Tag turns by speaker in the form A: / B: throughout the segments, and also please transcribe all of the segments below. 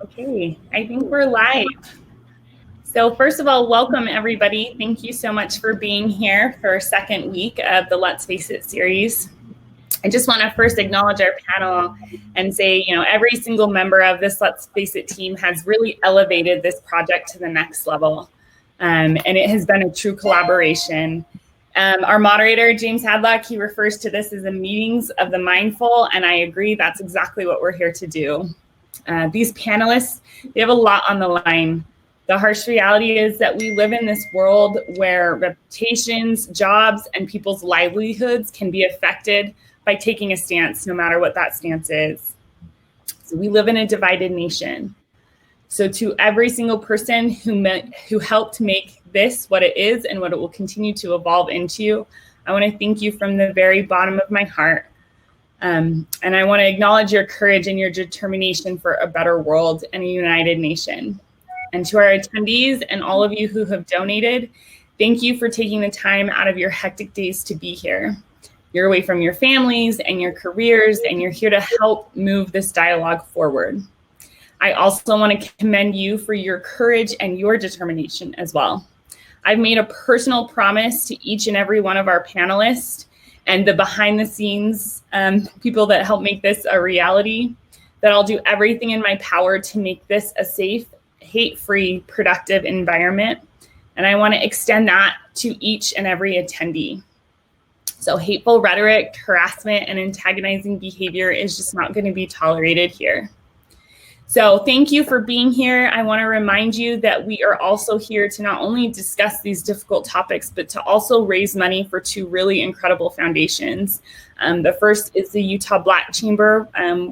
A: Okay, I think we're live. So first of all, welcome everybody. Thank you so much for being here for our second week of the Let's Face It series. I just want to first acknowledge our panel and say, every single member of this Let's Face It team has really elevated this project to the next level. And it has been a true collaboration. Our moderator, James Hadlock, he refers to this as the meetings of the mindful, and I agree that's exactly what we're here to do. These panelists, they have a lot on the line. The harsh reality is that we live in this world where reputations, jobs, and people's livelihoods can be affected by taking a stance, no matter what that stance is. So we live in a divided nation. So to every single person who helped make this what it is and what it will continue to evolve into, I want to thank you from the very bottom of my heart. And I want to acknowledge your courage and your determination for a better world and a united nation. And to our attendees and all of you who have donated, thank you for taking the time out of your hectic days to be here. You're away from your families and your careers, and you're here to help move this dialogue forward. I also want to commend you for your courage and your determination as well. I've made a personal promise to each and every one of our panelists and the behind the scenes people that help make this a reality, that I'll do everything in my power to make this a safe, hate-free, productive environment. And I want to extend that to each and every attendee. So hateful rhetoric, harassment, and antagonizing behavior is just not going to be tolerated here. So thank you for being here. I want to remind you that we are also here to not only discuss these difficult topics, but to also raise money for two really incredible foundations. The first is the Utah Black Chamber I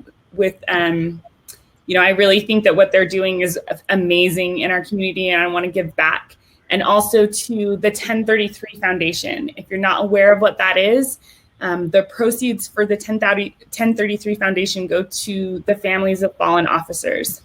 A: really think that what they're doing is amazing in our community, and I want to give back. And also to the 1033 Foundation. If you're not aware of what that is, the proceeds for the 1033 Foundation go to the families of fallen officers.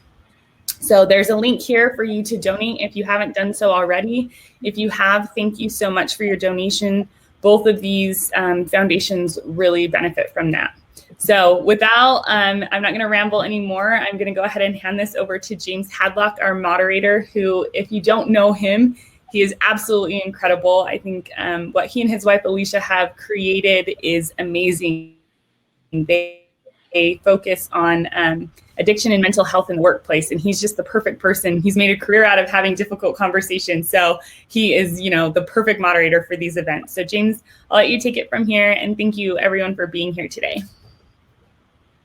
A: So there's a link here for you to donate if you haven't done so already. If you have, thank you so much for your donation. Both of these foundations really benefit from that. So without, I'm not going to ramble anymore. I'm going to go ahead and hand this over to James Hadlock, our moderator, who, if you don't know him, he is absolutely incredible. I think what he and his wife, Alicia, have created is amazing. They focus on addiction and mental health in the workplace, and he's just the perfect person. He's made a career out of having difficult conversations. So he is, the perfect moderator for these events. So James, I'll let you take it from here, and thank you everyone for being here today.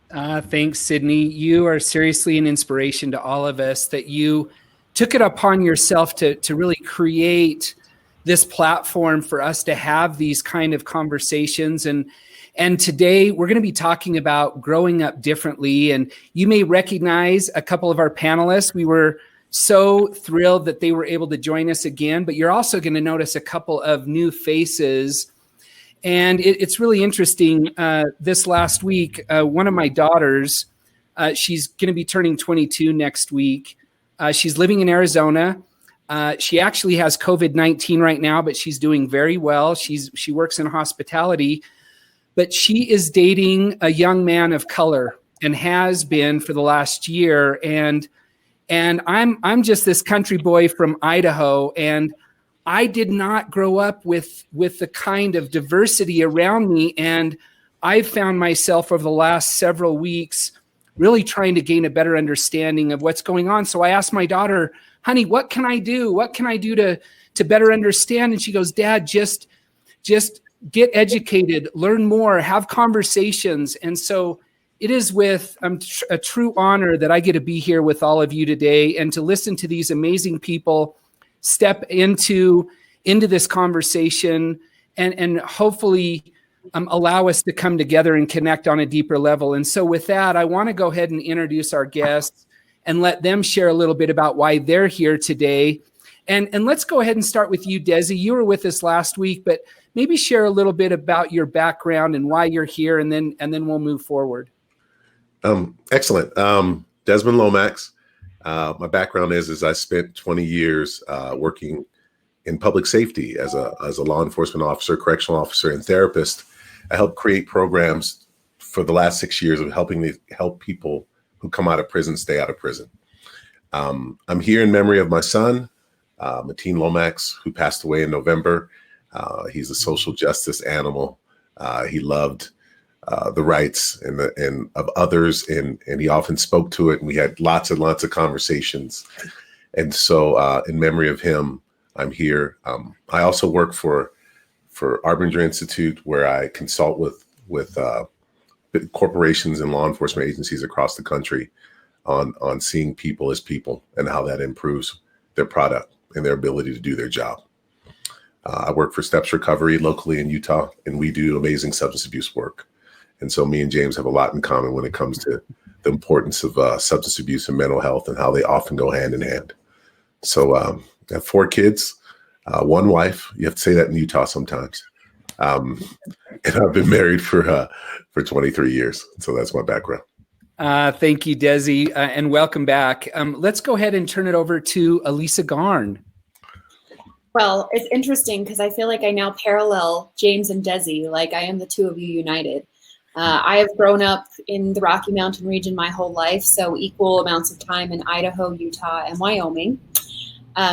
B: Thanks, Sydney. You are seriously an inspiration to all of us that you took it upon yourself to really create this platform for us to have these kind of conversations. And today we're going to be talking about growing up differently. And you may recognize a couple of our panelists. We were so thrilled that they were able to join us again, but you're also going to notice a couple of new faces. And it's really interesting. This last week, one of my daughters, she's going to be turning 22 next week. She's living in Arizona. She actually has COVID-19 right now, but she's doing very well. She works in hospitality, but she is dating a young man of color and has been for the last year. And I'm just this country boy from Idaho, and I did not grow up with the kind of diversity around me. And I've found myself over the last several weeks really trying to gain a better understanding of what's going on. So I asked my daughter, honey, what can I do? What can I do to better understand? And she goes, Dad, just get educated, learn more, have conversations. And so it is with a true honor that I get to be here with all of you today and to listen to these amazing people step into this conversation and hopefully allow us to come together and connect on a deeper level. And so with that, I want to go ahead and introduce our guests and let them share a little bit about why they're here today. And let's go ahead and start with you, Desi. You were with us last week, but maybe share a little bit about your background and why you're here, and then we'll move forward.
C: Excellent. Desmond Lomax. My background is I spent 20 years working in public safety as a law enforcement officer, correctional officer, and therapist. I helped create programs for the last 6 years of helping help people who come out of prison stay out of prison. I'm here in memory of my son, Mateen Lomax, who passed away in November. He's a social justice animal. He loved the rights and of others, and he often spoke to it. And we had lots and lots of conversations. And so, in memory of him, I'm here. I also work for Arbinger Institute, where I consult with corporations and law enforcement agencies across the country on seeing people as people and how that improves their product and their ability to do their job. I work for Steps Recovery locally in Utah, and we do amazing substance abuse work. And so me and James have a lot in common when it comes to the importance of substance abuse and mental health and how they often go hand in hand. So I have 4 kids, 1 wife. You have to say that in Utah sometimes. And I've been married for 23 years. So that's my background.
B: Thank you, Desi, and welcome back. Let's go ahead and turn it over to Elisa Garn.
D: Well, it's interesting because I feel like I now parallel James and Desi, like I am the two of you united. I have grown up in the Rocky Mountain region my whole life, so equal amounts of time in Idaho, Utah, and Wyoming.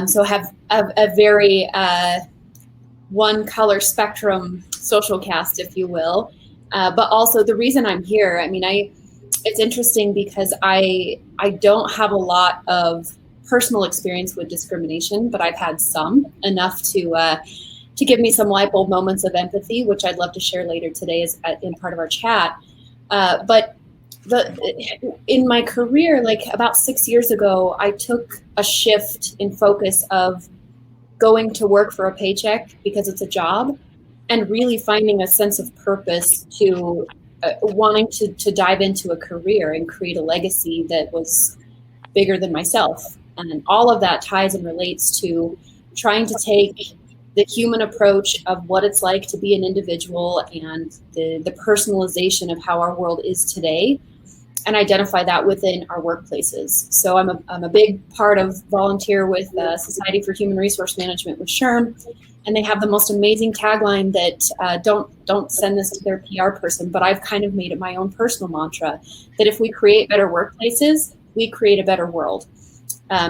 D: So have a very one color spectrum social cast, if you will. But also the reason I'm here, it's interesting because I don't have a lot of personal experience with discrimination, but I've had some, enough to give me some light bulb moments of empathy, which I'd love to share later today as in part of our chat. But in my career, like about 6 years ago, I took a shift in focus of going to work for a paycheck because it's a job, and really finding a sense of purpose to wanting to dive into a career and create a legacy that was bigger than myself. And all of that ties and relates to trying to take the human approach of what it's like to be an individual and the personalization of how our world is today, and identify that within our workplaces. So I'm a big part of volunteer with Society for Human Resource Management with SHRM, and they have the most amazing tagline that don't send this to their PR person, but I've kind of made it my own personal mantra, that if we create better workplaces, we create a better world.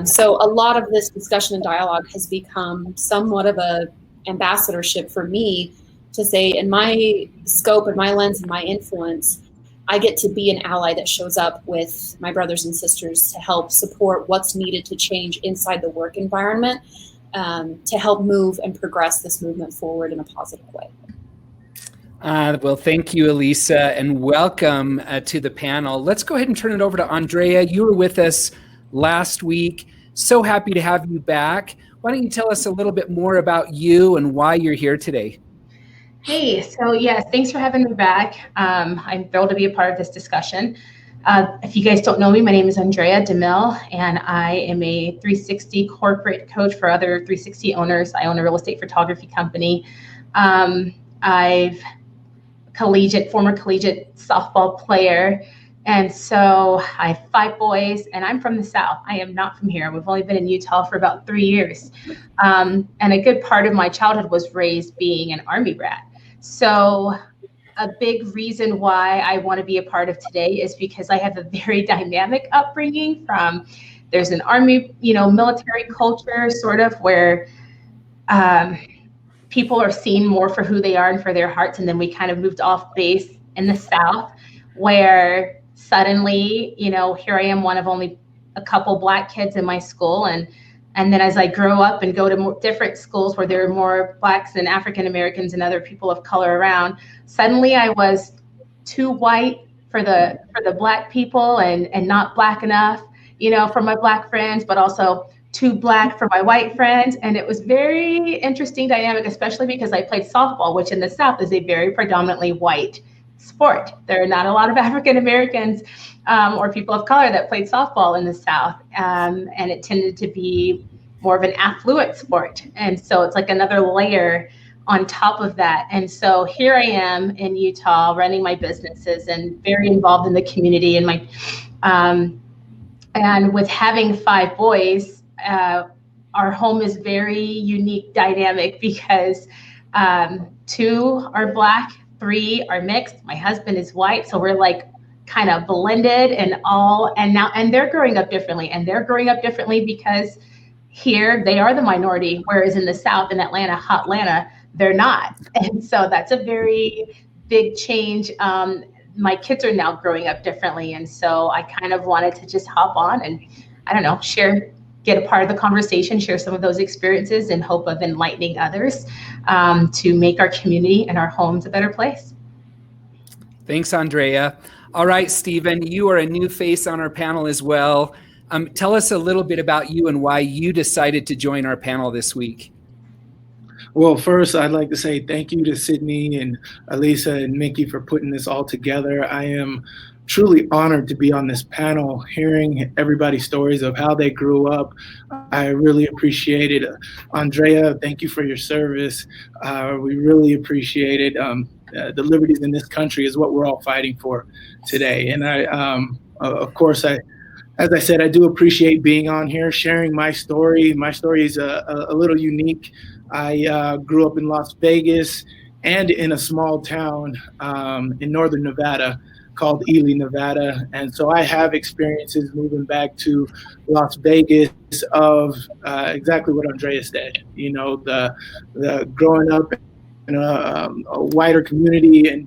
D: So a lot of this discussion and dialogue has become somewhat of a ambassadorship for me to say, in my scope and my lens and my influence, I get to be an ally that shows up with my brothers and sisters to help support what's needed to change inside the work environment, to help move and progress this movement forward in a positive way.
B: Well, thank you, Elisa, and welcome to the panel. Let's go ahead and turn it over to Andrea. You were with us last week. So happy to have you back. Why don't you tell us a little bit more about you and why you're here today?
E: Hey, so yes, thanks for having me back. I'm thrilled to be a part of this discussion. If you guys don't know me, my name is Andrea DeMille, and I am a 360 corporate coach for other 360 owners. I own a real estate photography company. I've former collegiate softball player. And so I have 5 boys, and I'm from the South. I am not from here. We've only been in Utah for about 3 years. And a good part of my childhood was raised being an Army brat. So a big reason why I want to be a part of today is because I have a very dynamic upbringing there's an Army, military culture sort of where people are seen more for who they are and for their hearts. And then we kind of moved off base in the South, where suddenly, here I am, one of only a couple Black kids in my school. And then as I grow up and go to more different schools where there are more Blacks and African Americans and other people of color around, suddenly I was too white for the Black people and not Black enough, for my Black friends, but also too Black for my white friends. And it was very interesting dynamic, especially because I played softball, which in the South is a very predominantly white sport. There are not a lot of African Americans or people of color that played softball in the South, and it tended to be more of an affluent sport. And so it's like another layer on top of that. And so here I am in Utah running my businesses and very involved in the community. And and with having 5 boys, our home is very unique dynamic because 2 are Black, 3 are mixed. My husband is white, so we're like kind of blended and they're growing up differently, because here they are the minority, whereas in the South, in Atlanta, hot Atlanta, they're not. And so that's a very big change. My kids are now growing up differently, and so I kind of wanted to just hop on and, I don't know, get a part of the conversation, share some of those experiences in hope of enlightening others to make our community and our homes a better place.
B: Thanks, Andrea. All right, Stephen, you are a new face on our panel as well. Tell us a little bit about you and why you decided to join our panel this week.
F: Well, first, I'd like to say thank you to Sydney and Elisa and Mickey for putting this all together. I am truly honored to be on this panel, hearing everybody's stories of how they grew up. I really appreciate it. Andrea, thank you for your service. We really appreciate it. The liberties in this country is what we're all fighting for today. And of course, as I said, I do appreciate being on here, sharing my story. My story is a little unique. I grew up in Las Vegas and in a small town in northern Nevada called Ely, Nevada. And so I have experiences moving back to Las Vegas of exactly what Andrea said, you know, the growing up in a wider community and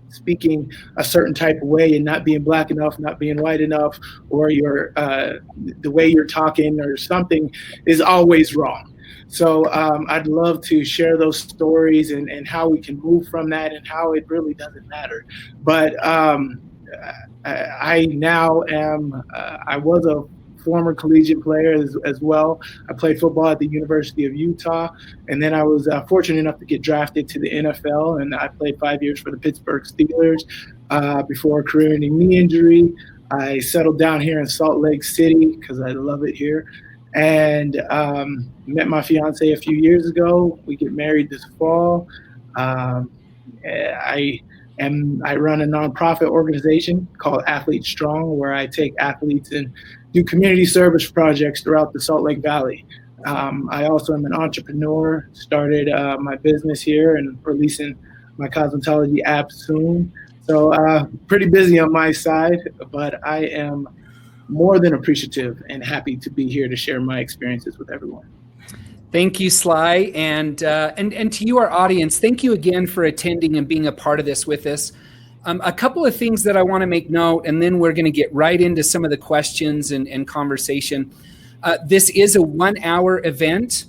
F: speaking a certain type of way and not being Black enough, not being white enough, or the way you're talking or something is always wrong. So I'd love to share those stories and how we can move from that and how it really doesn't matter. But I now am, I was a former collegiate player as well. I played football at the University of Utah, and then I was fortunate enough to get drafted to the NFL, and I played 5 years for the Pittsburgh Steelers before a career-ending knee injury. I settled down here in Salt Lake City because I love it here, and met my fiance a few years ago. We get married this fall. I run a nonprofit organization called Athlete Strong, where I take athletes and do community service projects throughout the Salt Lake Valley. I also am an entrepreneur, started my business here and releasing my cosmetology app soon. So pretty busy on my side, but I am more than appreciative and happy to be here to share my experiences with everyone.
B: Thank you, Sly, and to you, our audience, thank you again for attending and being a part of this with us. A couple of things that I want to make note, and then we're going to get right into some of the questions and conversation. This is a 1-hour event,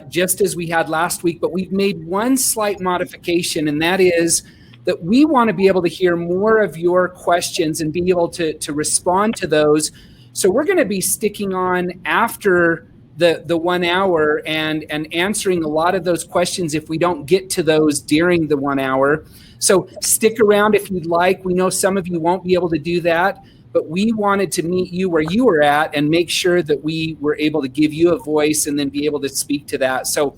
B: just as we had last week, but we've made one slight modification, and that is that we want to be able to hear more of your questions and be able to respond to those. So we're going to be sticking on after the 1 hour and answering a lot of those questions if we don't get to those during the 1 hour. So stick around if you'd like. We know some of you won't be able to do that, but we wanted to meet you where you were at and make sure that we were able to give you a voice and then be able to speak to that. So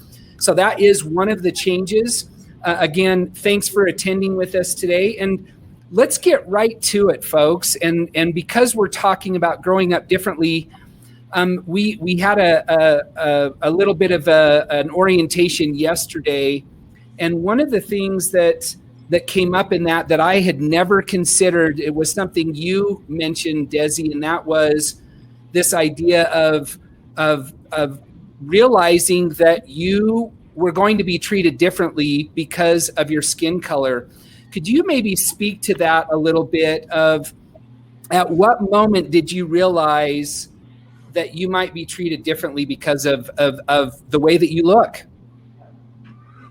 B: that is one of the changes. Again, thanks for attending with us today. And let's get right to it, folks. And because we're talking about growing up differently, we had a little bit of an orientation yesterday, and one of the things that came up in that I had never considered, it was something you mentioned, Desi, and that was this idea of realizing that you were going to be treated differently because of your skin color. Could you maybe speak to that a little bit of at what moment did you realize that you might be treated differently because of the way that you look?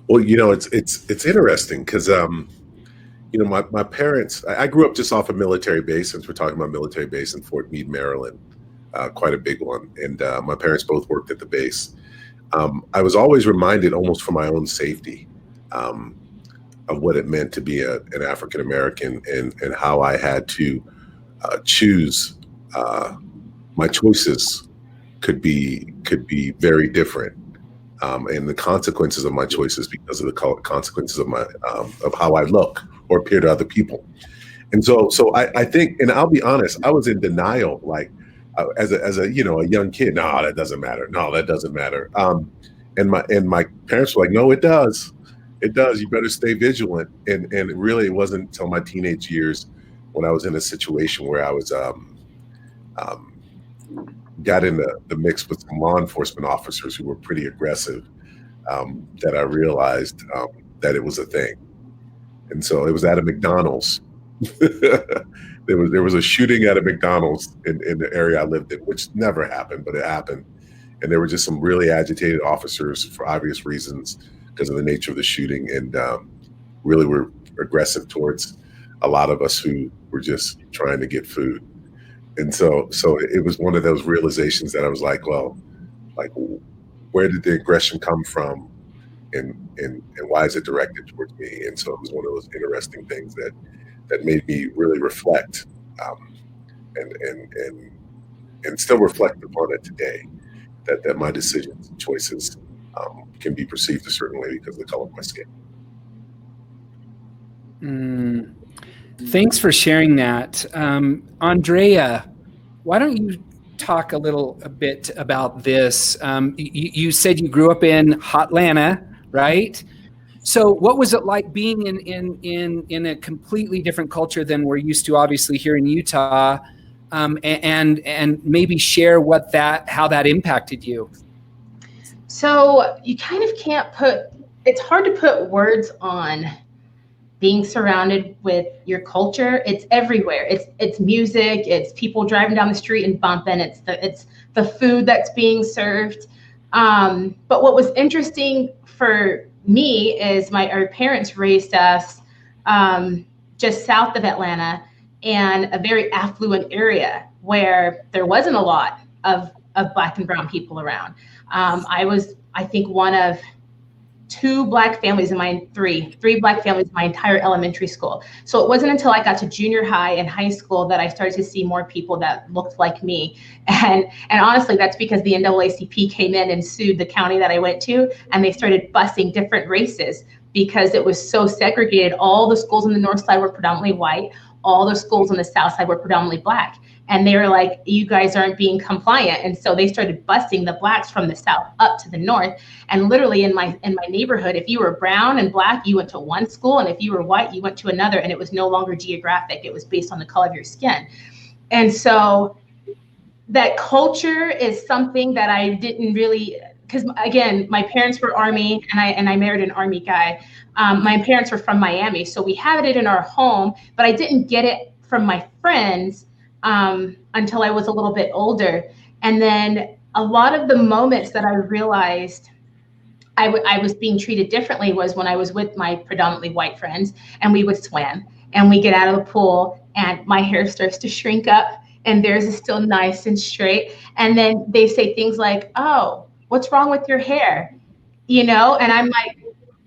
C: Well, you know, it's interesting because, you know, my parents, I grew up just off a military base, since we're talking about military base in Fort Meade, Maryland, quite a big one. And my parents both worked at the base. I was always reminded, almost for my own safety, of what it meant to be an African-American and how I had to choose. My choices could be very different. And the consequences of my choices because of the consequences of my of how I look or appear to other people. And so I think, and I'll be honest, I was in denial. Like, as a a young kid, no, that doesn't matter. No, that doesn't matter. And my parents were like, no, it does. It does. You better stay vigilant. And really, it wasn't until my teenage years when I was in a situation where I was got in the mix with some law enforcement officers who were pretty aggressive, that I realized that it was a thing. And so it was at a McDonald's. There was a shooting at a McDonald's in the area I lived in, which never happened, but it happened. And there were just some really agitated officers for obvious reasons because of the nature of the shooting, and really were aggressive towards a lot of us who were just trying to get food. And so it was one of those realizations that I was like, well, like, where did the aggression come from, and why is it directed towards me? And so it was one of those interesting things that made me really reflect, and still reflect upon it today, that my decisions and choices can be perceived a certain way because of the color of my skin.
B: Thanks for sharing that. Andrea, why don't you talk a bit about this? You said you grew up in Hotlanta, right? So what was it like being in a completely different culture than we're used to, obviously, here in Utah? And maybe share how that impacted you.
E: So you kind of it's hard to put words on being surrounded with your culture. It's everywhere. It's music, it's people driving down the street and bumping, it's the food that's being served. But what was interesting for me is our parents raised us just south of Atlanta, in a very affluent area where there wasn't a lot of Black and brown people around. I was, I think, one of three Black families in my entire elementary school. So it wasn't until I got to junior high and high school that I started to see more people that looked like me. And honestly, that's because the NAACP came in and sued the county that I went to, and they started busing different races because it was so segregated. All the schools on the north side were predominantly white. All the schools on the south side were predominantly Black. And they were like, you guys aren't being compliant. And so they started busing the Blacks from the south up to the north. And literally in my neighborhood, if you were brown and Black, you went to one school. And if you were white, you went to another. And it was no longer geographic. It was based on the color of your skin. And so that culture is something that I didn't really, because again, my parents were Army, and I married an Army guy. My parents were from Miami, so we had it in our home, but I didn't get it from my friends until I was a little bit older. And then a lot of the moments that I realized I was being treated differently was when I was with my predominantly white friends, and we would swim, and we get out of the pool, and my hair starts to shrink up, and theirs is still nice and straight. And then they say things like, "Oh, what's wrong with your hair?" And I'm like,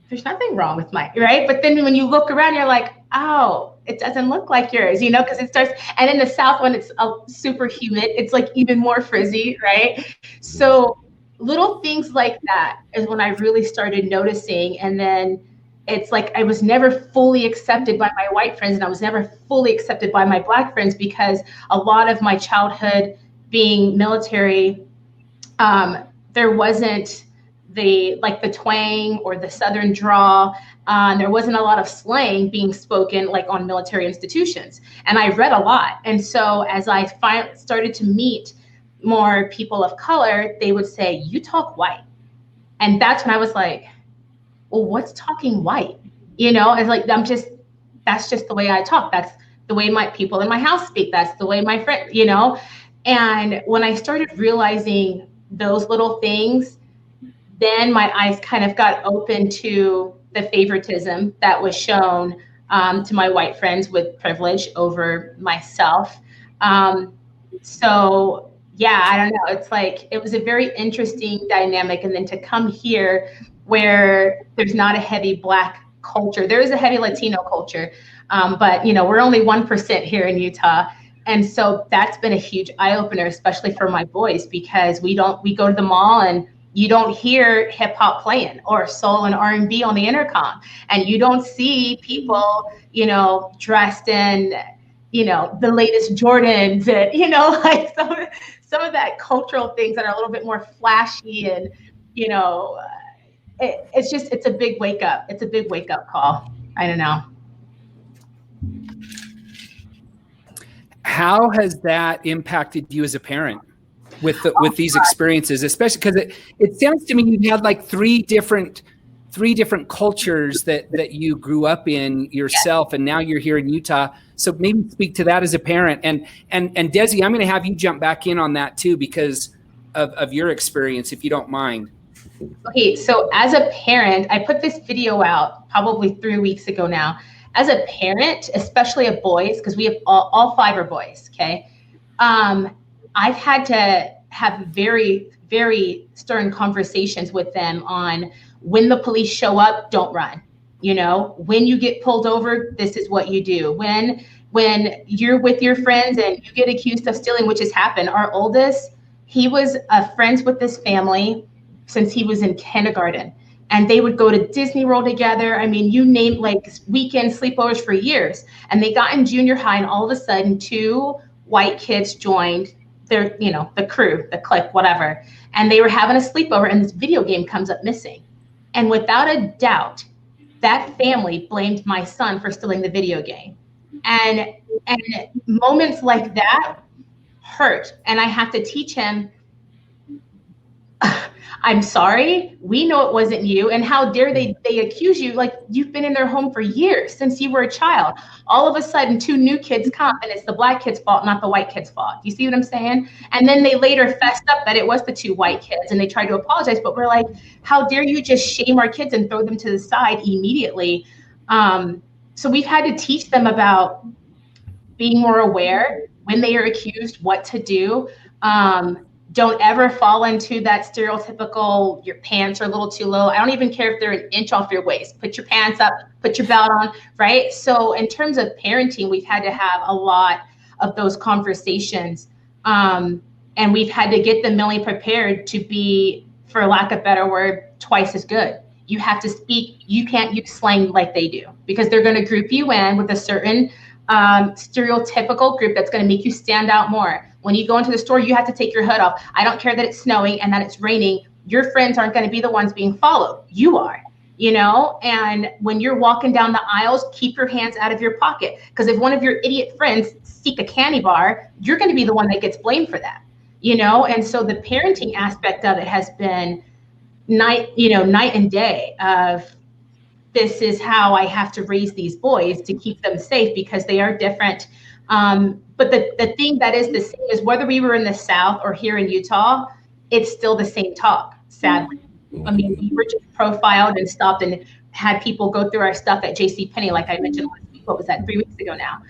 E: there's nothing wrong with mine, right? But then when you look around, you're like, oh, it doesn't look like yours, because it starts, and in the south when it's super humid, it's like even more frizzy, right? So little things like that is when I really started noticing. And then it's like I was never fully accepted by my white friends, and I was never fully accepted by my Black friends, because a lot of my childhood being military, there wasn't the twang or the Southern draw. There wasn't a lot of slang being spoken like on military institutions. And I read a lot. And so as I started to meet more people of color, they would say, "You talk white." And that's when I was like, well, what's talking white? It's like, that's just the way I talk. That's the way my people in my house speak. That's the way my friend, And when I started realizing those little things, then my eyes kind of got open to the favoritism that was shown to my white friends with privilege over myself. So yeah, I don't know. It's like, it was a very interesting dynamic. And then to come here where there's not a heavy Black culture, there is a heavy Latino culture, but we're only 1% here in Utah. And so that's been a huge eye opener, especially for my boys, because we go to the mall and you don't hear hip hop playing or soul and R&B on the intercom. And you don't see people, dressed in, the latest Jordans and, like some of that cultural things that are a little bit more flashy and, you know, it's a big wake up. It's a big wake up call. I don't know.
B: How has that impacted you as a parent with these experiences, especially because it sounds to me you've had like three different cultures that you grew up in yourself, and now you're here in Utah. So maybe speak to that as a parent. And Desi, I'm going to have you jump back in on that too because of your experience, if you don't mind.
E: Okay, so as a parent, I put this video out probably 3 weeks ago now. As a parent, especially of boys, because we have all 5 are boys, okay? I've had to have very, very stern conversations with them on when the police show up, don't run. You know, when you get pulled over, this is what you do. When you're with your friends and you get accused of stealing, which has happened. Our oldest, he was friends with this family since he was in kindergarten. And they would go to Disney World together. I mean, you name like weekend sleepovers for years. And they got in junior high, and all of a sudden 2 white kids joined their, you know, the crew, the clique, whatever. And they were having a sleepover, and this video game comes up missing. And without a doubt, that family blamed my son for stealing the video game. And moments like that hurt. And I have to teach him, I'm sorry, we know it wasn't you, and how dare they accuse you, like you've been in their home for years, since you were a child. All of a sudden 2 new kids come, and it's the black kid's fault, not the white kid's fault. You see what I'm saying? And then they later fessed up that it was the 2 white kids, and they tried to apologize, but we're like, how dare you just shame our kids and throw them to the side immediately? So we've had to teach them about being more aware when they are accused, what to do. Don't ever fall into that stereotypical, your pants are a little too low. I don't even care if they're an inch off your waist. Put your pants up, put your belt on, right? So in terms of parenting, we've had to have a lot of those conversations. And we've had to get them mentally prepared to be, for lack of a better word, twice as good. You have to speak, you can't use slang like they do, because they're going to group you in with a certain stereotypical group that's going to make you stand out more. When you go into the store, you have to take your hood off. I don't care that it's snowing and that it's raining. Your friends aren't going to be the ones being followed. You are, you know? And when you're walking down the aisles, keep your hands out of your pocket. Because if one of your idiot friends seek a candy bar, you're going to be the one that gets blamed for that, you know? And so the parenting aspect of it has been night and day of, this is how I have to raise these boys to keep them safe, because they are different. But the thing that is the same is, whether we were in the South or here in Utah, it's still the same talk, sadly. I mean, we were just profiled and stopped and had people go through our stuff at JCPenney, like I mentioned last week. What was that, 3 weeks ago now?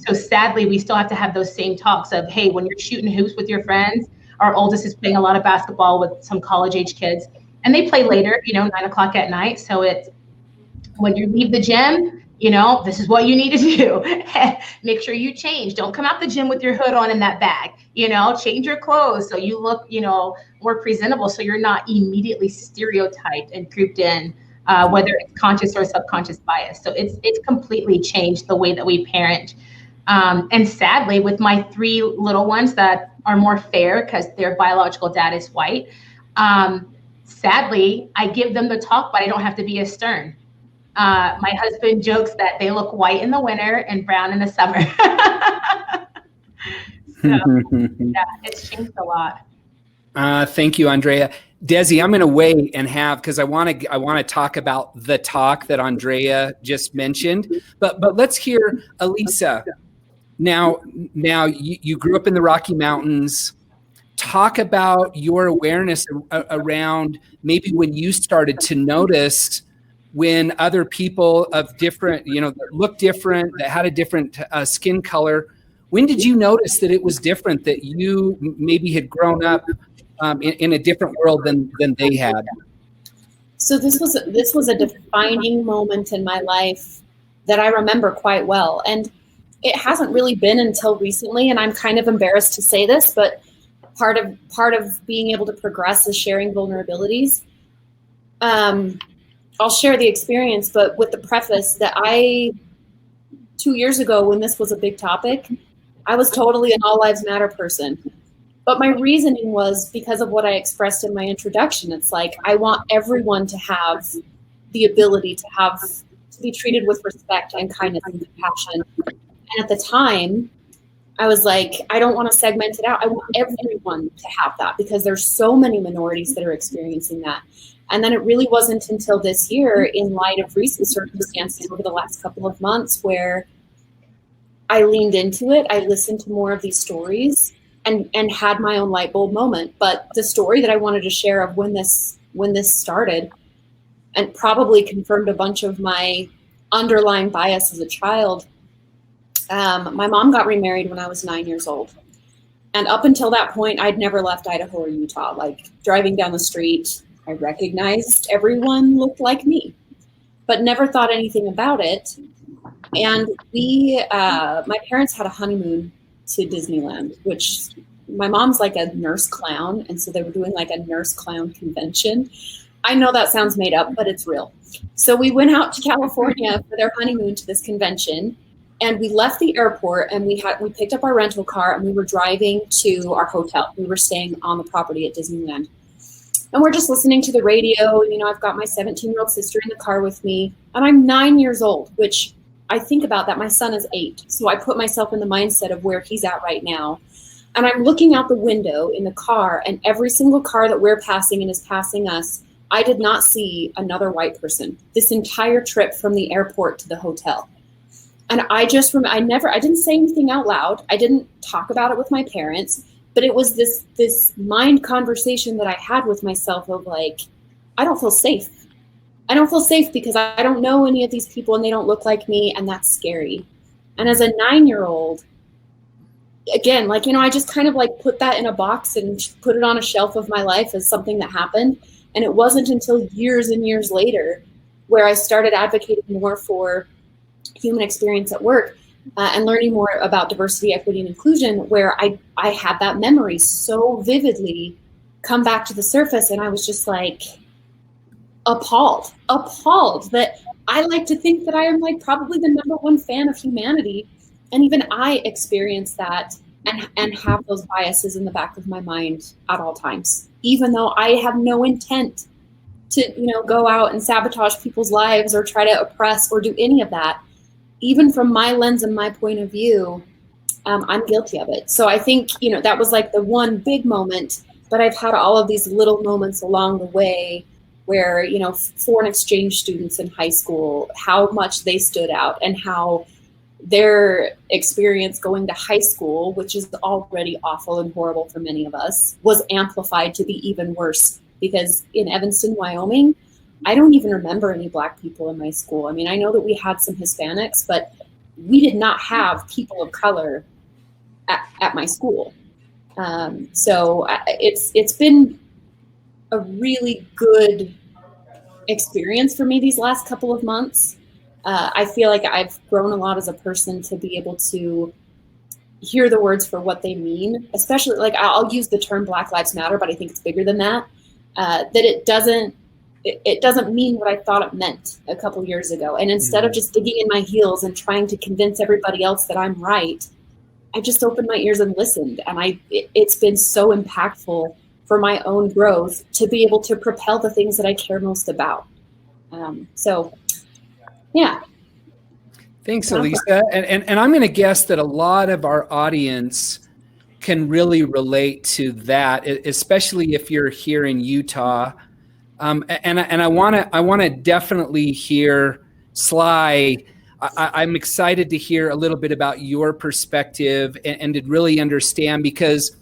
E: So sadly, we still have to have those same talks of, hey, when you're shooting hoops with your friends, our oldest is playing a lot of basketball with some college-age kids, and they play later, 9 o'clock at night. So it's, when you leave the gym, this is what you need to do. Make sure you change. Don't come out the gym with your hood on in that bag. Change your clothes so you look, more presentable, so you're not immediately stereotyped and grouped in, whether it's conscious or subconscious bias. So it's completely changed the way that we parent. And sadly, with my 3 little ones that are more fair because their biological dad is white, sadly, I give them the talk, but I don't have to be as stern. My husband jokes that they look white in the winter and brown in the summer. So yeah, it's changed a lot.
B: Thank you, Andrea. Desi, I'm going to wait and because I want to talk about the talk that Andrea just mentioned. But let's hear Elisa. Now you grew up in the Rocky Mountains. Talk about your awareness around maybe when you started to notice when other people of different, that look different, that had a different skin color. When did you notice that it was different, that you maybe had grown up in a different world than they had?
D: So this was a defining moment in my life that I remember quite well. And it hasn't really been until recently, and I'm kind of embarrassed to say this, but part of being able to progress is sharing vulnerabilities. I'll share the experience, but with the preface that 2 years ago, when this was a big topic, I was totally an All Lives Matter person. But my reasoning was because of what I expressed in my introduction. It's like, I want everyone to have the ability to be treated with respect and kindness and compassion. And at the time, I was like, I don't want to segment it out. I want everyone to have that because there's so many minorities that are experiencing that. And then it really wasn't until this year, in light of recent circumstances over the last couple of months, where I leaned into it. I listened to more of these stories and had my own light bulb moment. But the story that I wanted to share of when this started, and probably confirmed a bunch of my underlying bias as a child. My mom got remarried when I was 9 years old. And up until that point, I'd never left Idaho or Utah. Like, driving down the street, I recognized everyone looked like me, but never thought anything about it. And my parents had a honeymoon to Disneyland, which my mom's like a nurse clown. And so they were doing like a nurse clown convention. I know that sounds made up, but it's real. So we went out to California for their honeymoon to this convention. And we left the airport and we picked up our rental car and we were driving to our hotel. We were staying on the property at Disneyland. And we're just listening to the radio. You know, I've got my 17-year-old sister in the car with me. And I'm 9 years old, which I think about that. My son is 8. So I put myself in the mindset of where he's at right now. And I'm looking out the window in the car, and every single car that we're passing and is passing us, I did not see another white person this entire trip from the airport to the hotel. And I didn't say anything out loud. I didn't talk about it with my parents, but it was this mind conversation that I had with myself of like, I don't feel safe. I don't feel safe because I don't know any of these people and they don't look like me, and that's scary. And as a 9-year-old, again, like, you know, I just kind of like put that in a box and put it on a shelf of my life as something that happened. And it wasn't until years and years later where I started advocating more for human experience at work and learning more about diversity, equity, and inclusion, where I had that memory so vividly come back to the surface. And I was just like appalled that I like to think that I am like probably the #1 fan of humanity. And even I experience that and have those biases in the back of my mind at all times, even though I have no intent to, you know, go out and sabotage people's lives or try to oppress or do any of that. Even from my lens and my point of view, I'm guilty of it. So I think, you know, that was like the one big moment, but I've had all of these little moments along the way where, you know, foreign exchange students in high school, how much they stood out and how their experience going to high school, which is already awful and horrible for many of us, was amplified to be even worse. Because in Evanston, Wyoming, I don't even remember any Black people in my school. I mean, I know that we had some Hispanics, but we did not have people of color at my school. So it's been a really good experience for me these last couple of months. I feel like I've grown a lot as a person to be able to hear the words for what they mean, especially like I'll use the term Black Lives Matter, but I think it's bigger than that. That it doesn't mean what I thought it meant a couple years ago. And instead of just digging in my heels and trying to convince everybody else that I'm right, I just opened my ears and listened. And it's been so impactful for my own growth to be able to propel the things that I care most about. So, yeah.
B: Thanks, Elisa. And I'm going to guess that a lot of our audience can really relate to that, especially if you're here in Utah. And I want to definitely hear, Sly. I'm excited to hear a little bit about your perspective and to really understand, because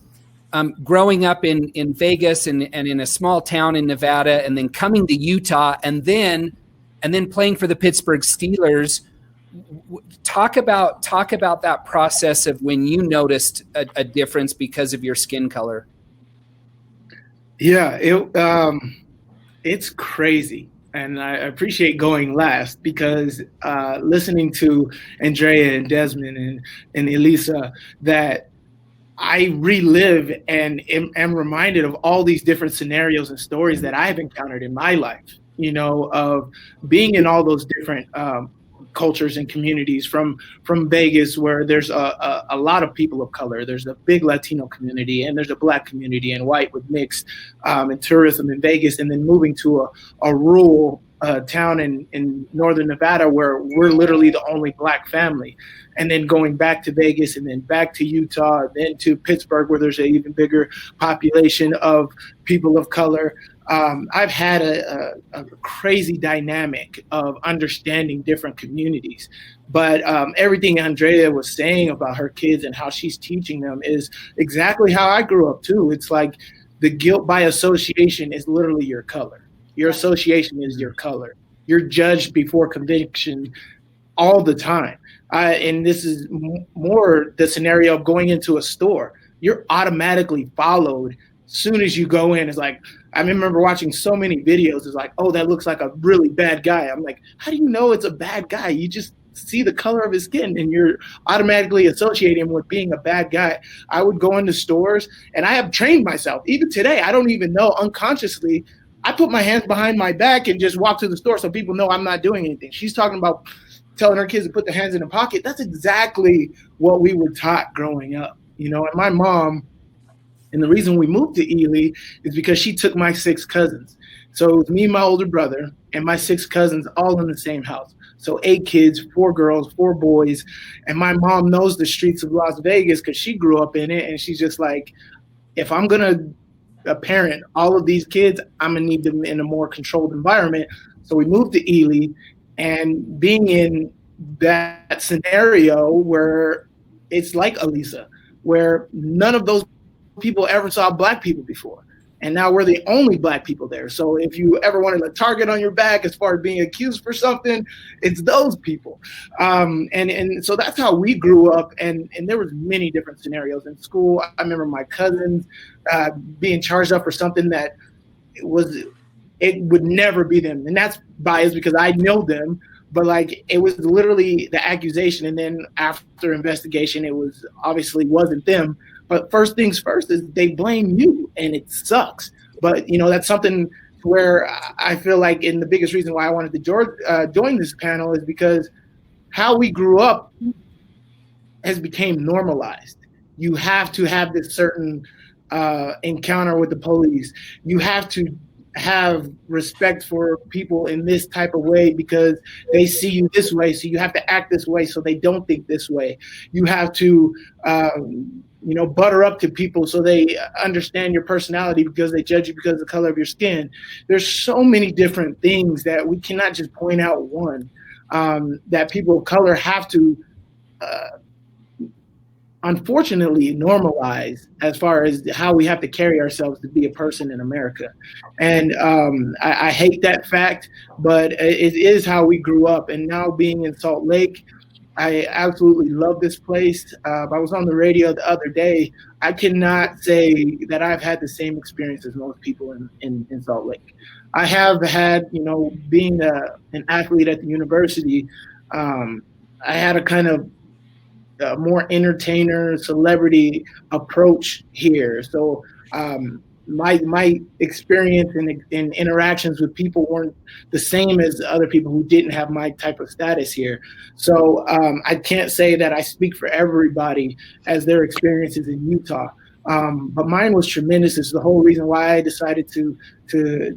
B: growing up in Vegas and in a small town in Nevada, and then coming to Utah, and then playing for the Pittsburgh Steelers. Talk about that process of when you noticed a difference because of your skin color.
F: Yeah, it's crazy. And I appreciate going last because listening to Andrea and Desmond and Elisa, that I relive and am reminded of all these different scenarios and stories that I've encountered in my life, you know, of being in all those different cultures and communities from Vegas, where there's a lot of people of color. There's a big Latino community, and there's a Black community, and white with mixed, and tourism in Vegas, and then moving to a rural town in northern Nevada where we're literally the only Black family, and then going back to Vegas, and then back to Utah, and then to Pittsburgh where there's an even bigger population of people of color. I've had a crazy dynamic of understanding different communities, but everything Andrea was saying about her kids and how she's teaching them is exactly how I grew up too. It's like the guilt by association is literally your color. Your association is your color. You're judged before conviction all the time. And this is more the scenario of going into a store. You're automatically followed soon as you go in. It's like, I remember watching so many videos. It's like, oh, that looks like a really bad guy. I'm like, how do you know it's a bad guy? You just see the color of his skin and you're automatically associating him with being a bad guy. I would go into stores, and I have trained myself. Even today, I don't even know, unconsciously, I put my hands behind my back and just walk to the store so people know I'm not doing anything. She's talking about telling her kids to put their hands in the pocket. That's exactly what we were taught growing up, and my mom, and the reason we moved to Ely is because she took my 6 cousins. So it was me, my older brother, and my 6 cousins all in the same house. So 8 kids, 4 girls, 4 boys. And my mom knows the streets of Las Vegas because she grew up in it. And she's just like, if I'm going to parent all of these kids, I'm going to need them in a more controlled environment. So we moved to Ely, and being in that scenario where it's like Elisa, where none of those people ever saw Black people before. And now we're the only Black people there. So if you ever wanted a target on your back as far as being accused for something, it's those people. And so that's how we grew up. And there was many different scenarios in school. I remember my cousins being charged up for something that it would never be them. And that's biased because I know them. But like, it was literally the accusation. And then after investigation, it was obviously wasn't them. But first things first is they blame you, and it sucks. But, that's something where I feel like, and the biggest reason why I wanted to join this panel is because how we grew up has become normalized. You have to have this certain encounter with the police. You have to have respect for people in this type of way because they see you this way. So you have to act this way so they don't think this way. You have to butter up to people so they understand your personality because they judge you because of the color of your skin. There's so many different things that we cannot just point out one, that people of color have to, unfortunately, normalize as far as how we have to carry ourselves to be a person in America. And I hate that fact, but it is how we grew up. And now being in Salt Lake, I absolutely love this place. I was on the radio the other day. I cannot say that I've had the same experience as most people in Salt Lake. I have had, being an athlete at the university, I had a kind of more entertainer, celebrity approach here. So my experience in interactions with people weren't the same as other people who didn't have my type of status here. So I can't say that I speak for everybody as their experiences in Utah. But mine was tremendous. It's the whole reason why I decided to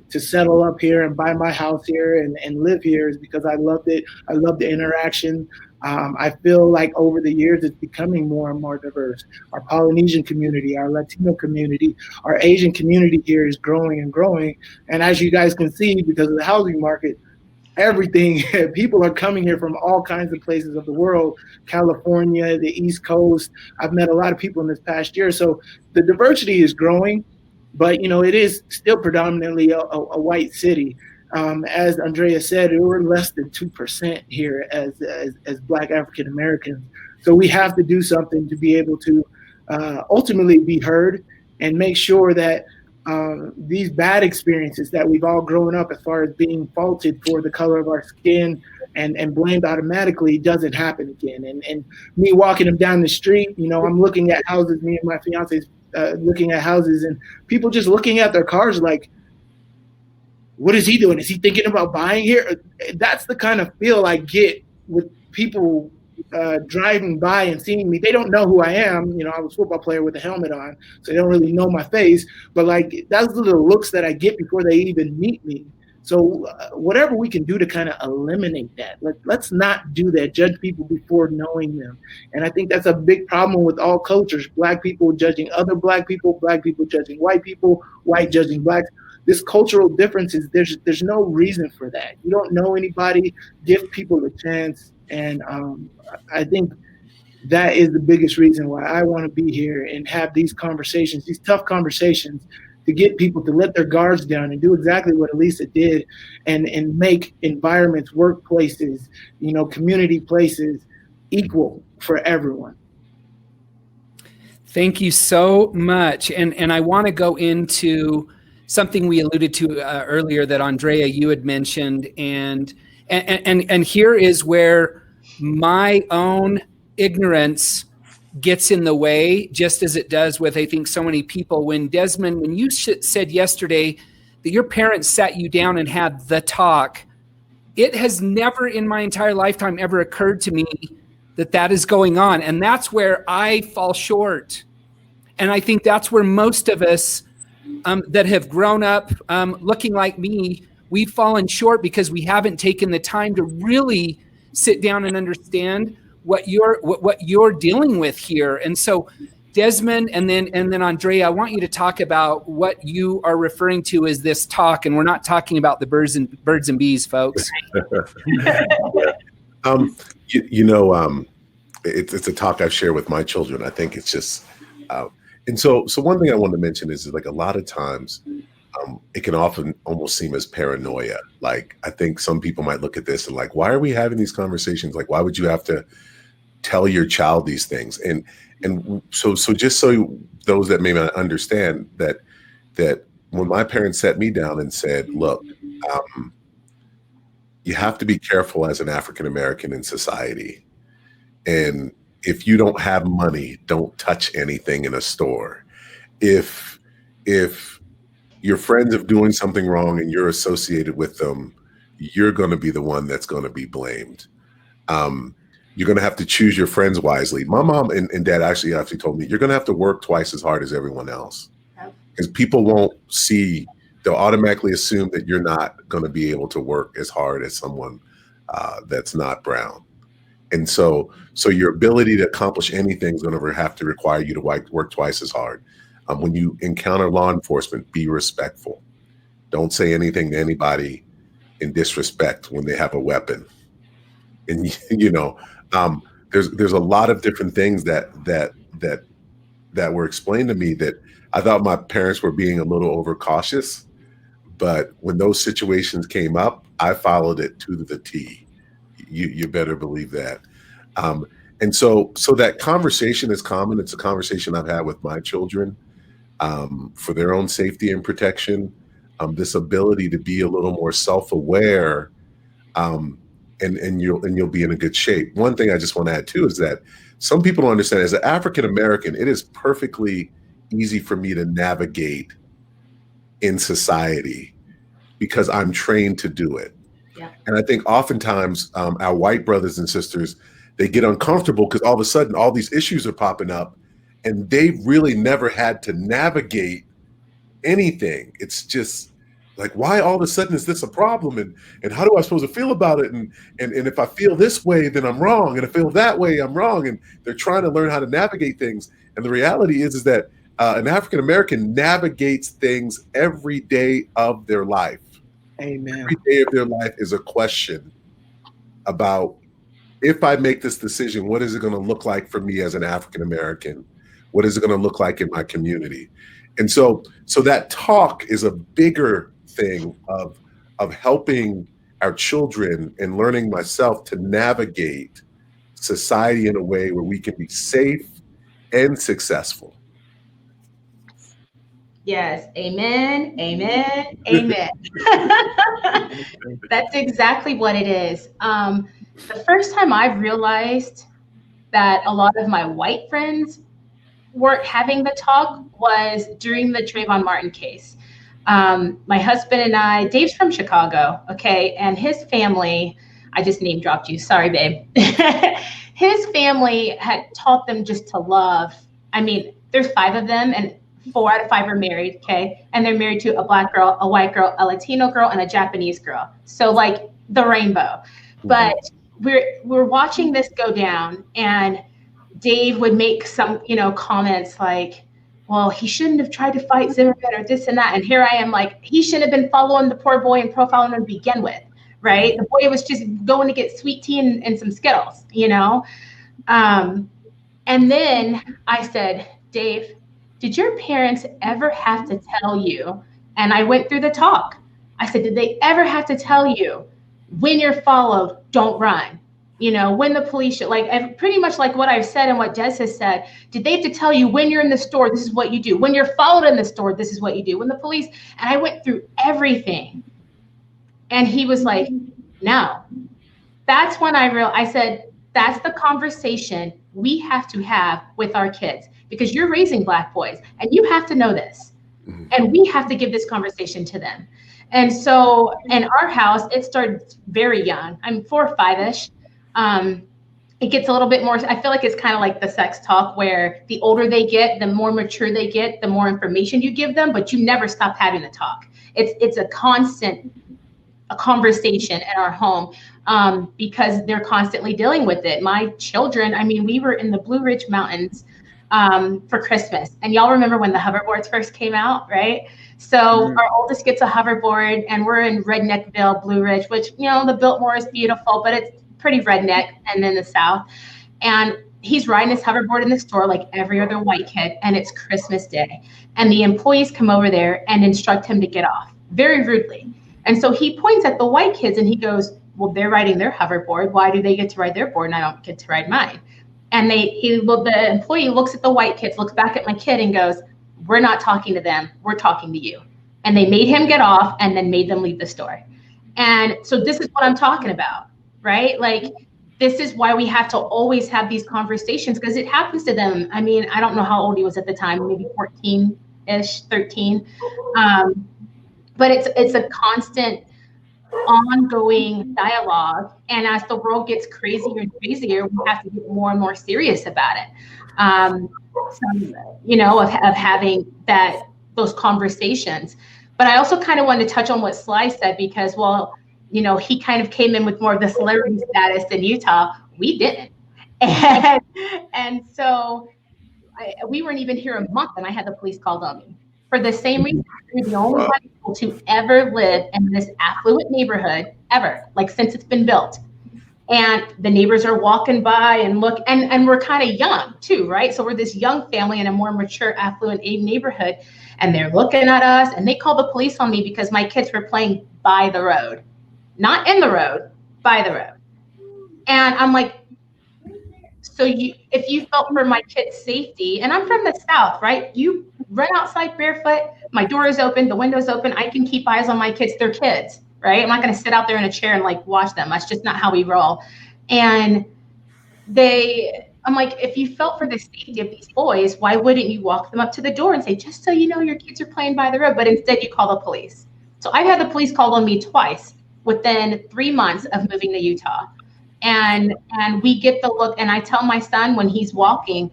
F: settle up here and buy my house here and live here is because I loved it. I loved the interaction. I feel like over the years, it's becoming more and more diverse. Our Polynesian community, our Latino community, our Asian community here is growing and growing. And as you guys can see, because of the housing market, everything, people are coming here from all kinds of places of the world, California, the East Coast. I've met a lot of people in this past year. So the diversity is growing, but it is still predominantly a white city. As Andrea said, we're less than 2% here as Black African Americans. So we have to do something to be able to ultimately be heard and make sure that these bad experiences that we've all grown up as far as being faulted for the color of our skin and blamed automatically doesn't happen again. And me walking them down the street, I'm looking at houses, me and my fiance's looking at houses, and people just looking at their cars like, what is he doing? Is he thinking about buying here? That's the kind of feel I get with people driving by and seeing me. They don't know who I am. I was a football player with a helmet on, so they don't really know my face. But like, those are the looks that I get before they even meet me. So whatever we can do to kind of eliminate that, let's not do that, judge people before knowing them. And I think that's a big problem with all cultures. Black people judging other black people judging white people, white judging blacks. This cultural difference is there's no reason for that. You don't know anybody, give people a chance. And I think that is the biggest reason why I want to be here and have these conversations, these tough conversations, to get people to let their guards down and do exactly what Elisa did and make environments, workplaces, community places equal for everyone.
B: Thank you so much. And I want to go into something we alluded to earlier that Andrea, you had mentioned. And here is where my own ignorance gets in the way, just as it does with, I think, so many people. When Desmond, when you said yesterday that your parents sat you down and had the talk, it has never in my entire lifetime ever occurred to me that is going on. And that's where I fall short. And I think that's where most of us that have grown up looking like me, we've fallen short because we haven't taken the time to really sit down and understand what you're dealing with here. And so Desmond and then Andrea, I want you to talk about what you are referring to as this talk, and we're not talking about the birds and bees, folks.
C: It's a talk I've shared with my children. I think it's just and so one thing I want to mention is like a lot of times it can often almost seem as paranoia. Like, I think some people might look at this and like, why are we having these conversations? Like, why would you have to tell your child these things? And so just so those that may not understand that when my parents sat me down and said, look, you have to be careful as an African American in society. And if you don't have money, don't touch anything in a store. If your friends are doing something wrong and you're associated with them, you're going to be the one that's going to be blamed. You're going to have to choose your friends wisely. My mom and dad actually told me, you're going to have to work twice as hard as everyone else. Because people won't see, they'll automatically assume that you're not going to be able to work as hard as someone that's not brown. And so your ability to accomplish anything is going to have to require you to work twice as hard. When you encounter law enforcement, be respectful. Don't say anything to anybody in disrespect when they have a weapon. And there's a lot of different things that were explained to me that I thought my parents were being a little overcautious, but when those situations came up, I followed it to the T. You better believe that. And so that conversation is common. It's a conversation I've had with my children for their own safety and protection. This ability to be a little more self-aware, and you'll be in a good shape. One thing I just want to add too is that some people don't understand, as an African American, it is perfectly easy for me to navigate in society because I'm trained to do it. Yeah. And I think oftentimes our white brothers and sisters, they get uncomfortable because all of a sudden all these issues are popping up and they've really never had to navigate anything. It's just like, why all of a sudden is this a problem? And how do I supposed to feel about it? And if I feel this way, then I'm wrong. And if I feel that way, I'm wrong. And they're trying to learn how to navigate things. And the reality is that an African American navigates things every day of their life.
F: Amen.
C: Every day of their life is a question about, if I make this decision, what is it going to look like for me as an African American? What is it going to look like in my community? And so that talk is a bigger thing of helping our children and learning myself to navigate society in a way where we can be safe and successful.
E: Yes. Amen. Amen. Amen. That's exactly what it is. The first time I realized that a lot of my white friends weren't having the talk was during the Trayvon Martin case. My husband and I, Dave's from Chicago, okay, and his family I just name dropped you. Sorry, babe. His family had taught them just to love. I mean, there's 5 of them, and 4 out of 5 are married, okay? And they're married to a Black girl, a white girl, a Latino girl, and a Japanese girl. So like the rainbow. But we're watching this go down, and Dave would make some, comments like, well, he shouldn't have tried to fight Zimmerman or this and that. And here I am like, he shouldn't have been following the poor boy and profiling him to begin with, right? The boy was just going to get sweet tea and some Skittles, And then I said, Dave, did your parents ever have to tell you? And I went through the talk. I said, did they ever have to tell you when you're followed, don't run? When the police should, like pretty much like what I've said and what Des has said, did they have to tell you when you're in the store, this is what you do? When you're followed in the store, this is what you do. When the police, and I went through everything. And he was like, no. That's when I said, that's the conversation we have to have with our kids, because you're raising Black boys and you have to know this. And we have to give this conversation to them. And so in our house, it started very young. I'm 4 or 5-ish. It gets a little bit more, I feel like it's kind of like the sex talk, where the older they get, the more mature they get, the more information you give them, but you never stop having the talk. It's a constant conversation in our home, because they're constantly dealing with it. My children, we were in the Blue Ridge Mountains for Christmas. And y'all remember when the hoverboards first came out, right? So our oldest gets a hoverboard, and we're in Redneckville, Blue Ridge, which, the Biltmore is beautiful, but it's pretty redneck and in the South. And he's riding his hoverboard in the store like every other white kid, and it's Christmas Day. And the employees come over there and instruct him to get off very rudely. And so he points at the white kids and he goes, well, they're riding their hoverboard. Why do they get to ride their board and I don't get to ride mine? And the employee looks at the white kids, looks back at my kid and goes, we're not talking to them. We're talking to you. And they made him get off and then made them leave the store. And so this is what I'm talking about, right? Like, this is why we have to always have these conversations, because it happens to them. I don't know how old he was at the time, maybe 14-ish, 13. But it's a constant ongoing dialogue. And as the world gets crazier and crazier, we have to get more and more serious about it. Of having those conversations. But I also kind of wanted to touch on what Sly said, because, he kind of came in with more of the celebrity status in Utah. We didn't. And so we weren't even here a month and I had the police called on me. For the same reason, we're the only people to ever live in this affluent neighborhood ever, like since it's been built. And the neighbors are walking by and look, and we're kind of young too, right? So we're this young family in a more mature, affluent neighborhood, and they're looking at us, and they call the police on me because my kids were playing by the road, not in the road, by the road. And I'm like, so if you felt for my kids' safety, and I'm from the South, right? You run outside barefoot, my door is open, the window's open, I can keep eyes on my kids, they're kids, right? I'm not gonna sit out there in a chair and watch them. That's just not how we roll. And I'm like, if you felt for the safety of these boys, why wouldn't you walk them up to the door and say, just so you know, your kids are playing by the road, but instead you call the police. So I've had the police called on me twice within 3 months of moving to Utah. And we get the look, and I tell my son when he's walking,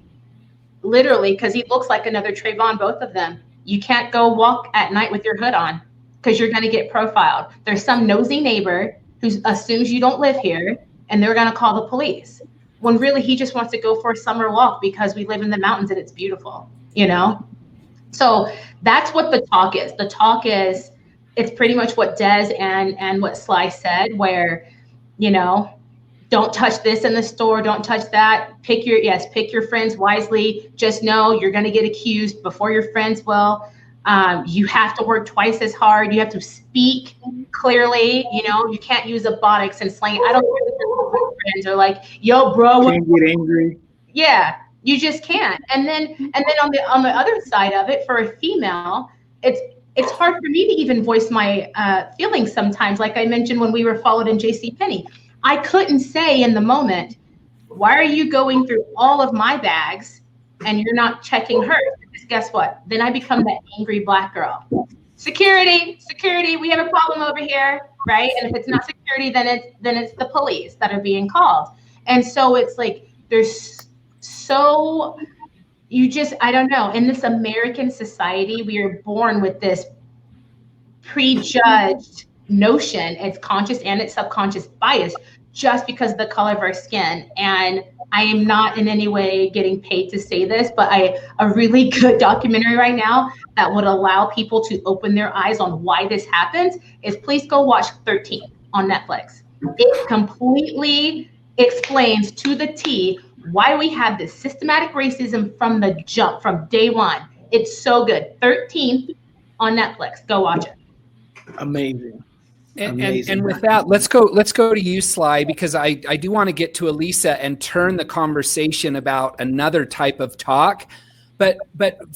E: literally, because he looks like another Trayvon, both of them, you can't go walk at night with your hood on because you're going to get profiled. There's some nosy neighbor who assumes you don't live here, and they're going to call the police. When really he just wants to go for a summer walk because we live in the mountains and it's beautiful, So that's what the talk is. The talk is, it's pretty much what Des and what Sly said, where, don't touch this in the store. Don't touch that. Pick your friends wisely. Just know you're going to get accused before your friends will. You have to work twice as hard. You have to speak clearly. You can't use robotics and slang. I don't care if your friends are like, yo, bro.
F: Can't get angry.
E: Yeah, you just can't. And then on the other side of it, for a female, it's hard for me to even voice my feelings sometimes. Like I mentioned when we were followed in JCPenney. I couldn't say in the moment, why are you going through all of my bags and you're not checking hers? Because guess what? Then I become that angry Black girl. Security, we have a problem over here, right? And if it's not security, security, then it's the police that are being called. And so it's like I don't know, in this American society, we are born with this prejudged notion. It's conscious and it's subconscious bias just because of the color of our skin. And I am not in any way getting paid to say this, but a really good documentary right now that would allow people to open their eyes on why this happens is please go watch 13 on Netflix. It completely explains to the T why we have this systematic racism from the jump, from day one. It's so good. 13 on Netflix. Go watch it.
F: Amazing.
B: And with that, let's go to you, Sly, because I do want to get to Elisa and turn the conversation about another type of talk. But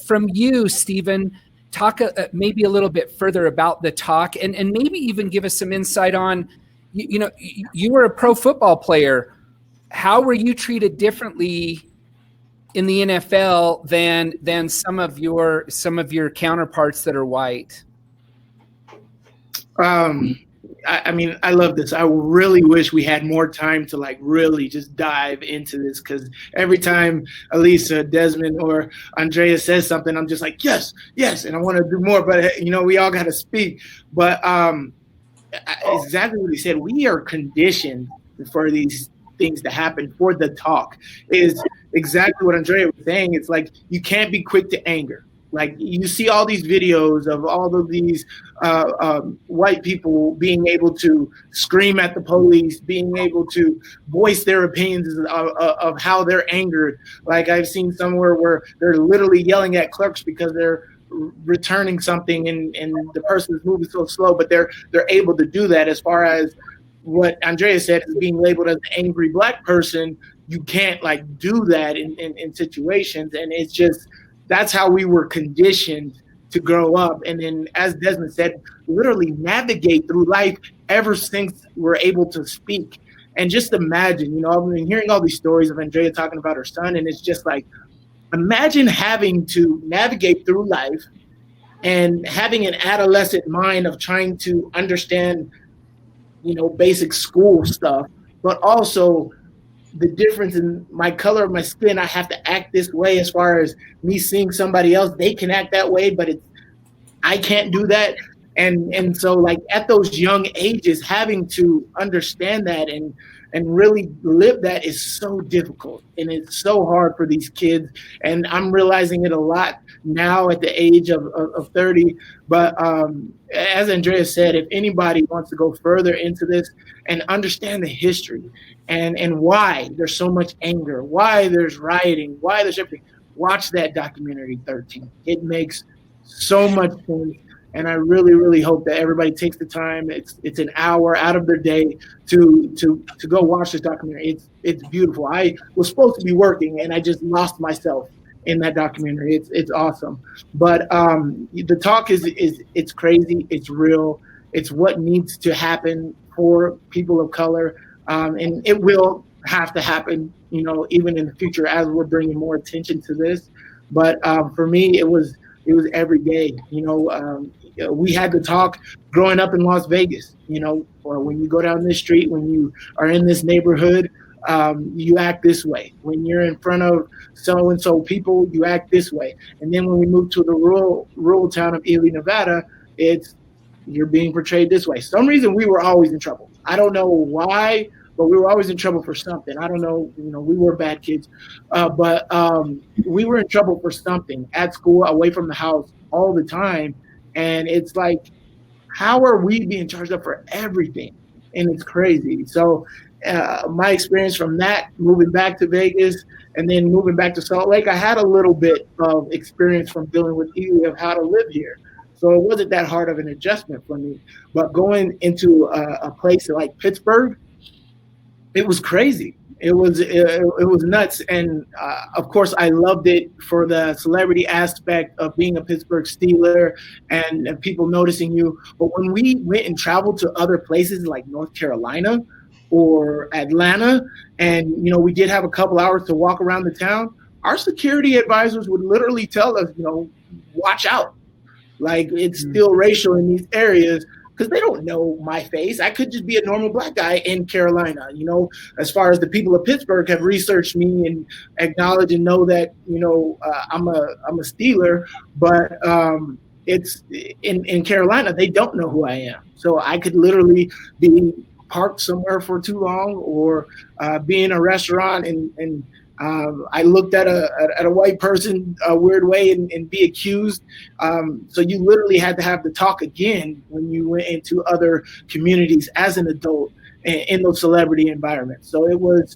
B: from you, Stephen, talk maybe a little bit further about the talk and maybe even give us some insight on, you were a pro football player. How were you treated differently in the NFL than some of your counterparts that are white?
F: I mean, I love this. I really wish we had more time to really just dive into this, because every time Elisa, Desmond, or Andrea says something, I'm just like, yes, and I want to do more. But we all got to speak. But exactly what he said. We are conditioned for these things to happen, for the talk. Is exactly what Andrea was saying. It's like you can't be quick to anger. Like you see all these videos of all of these white people being able to scream at the police, being able to voice their opinions of how they're angered. Like I've seen somewhere where they're literally yelling at clerks because they're returning something and the person is moving so slow, but they're able to do that. As far as what Andrea said, is being labeled as an angry black person, you can't do that in situations. And it's just, that's how we were conditioned to grow up. And then, as Desmond said, literally navigate through life ever since we're able to speak. And just imagine, I've been hearing all these stories of Andrea talking about her son, and it's just like, imagine having to navigate through life and having an adolescent mind of trying to understand, basic school stuff, but also the difference in my color of my skin. I have to act this way. As far as me seeing somebody else, they can act that way, but I can't do that. And so at those young ages, having to understand that and really live that is so difficult, and it's so hard for these kids. And I'm realizing it a lot now at the age of 30. But as Andrea said, if anybody wants to go further into this and understand the history and why there's so much anger, why there's rioting, why there's everything, watch that documentary 13. It makes so much sense. And I really, really hope that everybody takes the time. It's an hour out of their day to go watch this documentary. It's beautiful. I was supposed to be working, and I just lost myself in that documentary. It's awesome. But the talk is it's crazy. It's real. It's what needs to happen for people of color, and it will have to happen. Even in the future as we're bringing more attention to this. But for me, it was every day. We had to talk growing up in Las Vegas, or when you go down this street, when you are in this neighborhood, you act this way. When you're in front of so-and-so people, you act this way. And then when we moved to the rural town of Ely, Nevada, you're being portrayed this way. For some reason, we were always in trouble. I don't know why, but we were always in trouble for something. I don't know, we were bad kids, but we were in trouble for something at school, away from the house all the time. And it's like, how are we being charged up for everything? And it's crazy. So my experience from that, moving back to Vegas and then moving back to Salt Lake, I had a little bit of experience from dealing with Ely of how to live here. So it wasn't that hard of an adjustment for me. But going into a place like Pittsburgh, it was crazy. It was nuts. And of course, I loved it for the celebrity aspect of being a Pittsburgh Steeler and people noticing you. But when we went and traveled to other places like North Carolina or Atlanta, and we did have a couple hours to walk around the town, our security advisors would literally tell us, watch out. Like, it's still racial in these areas, because they don't know my face. I could just be a normal black guy in Carolina. You know, as far as the people of Pittsburgh have researched me and acknowledge and know that, you know, I'm a Steeler, but it's in Carolina, they don't know who I am. So I could literally be parked somewhere for too long, or be in a restaurant and I looked at a white person a weird way and be accused. So you literally had to have the talk again when you went into other communities as an adult in those celebrity environments. So it was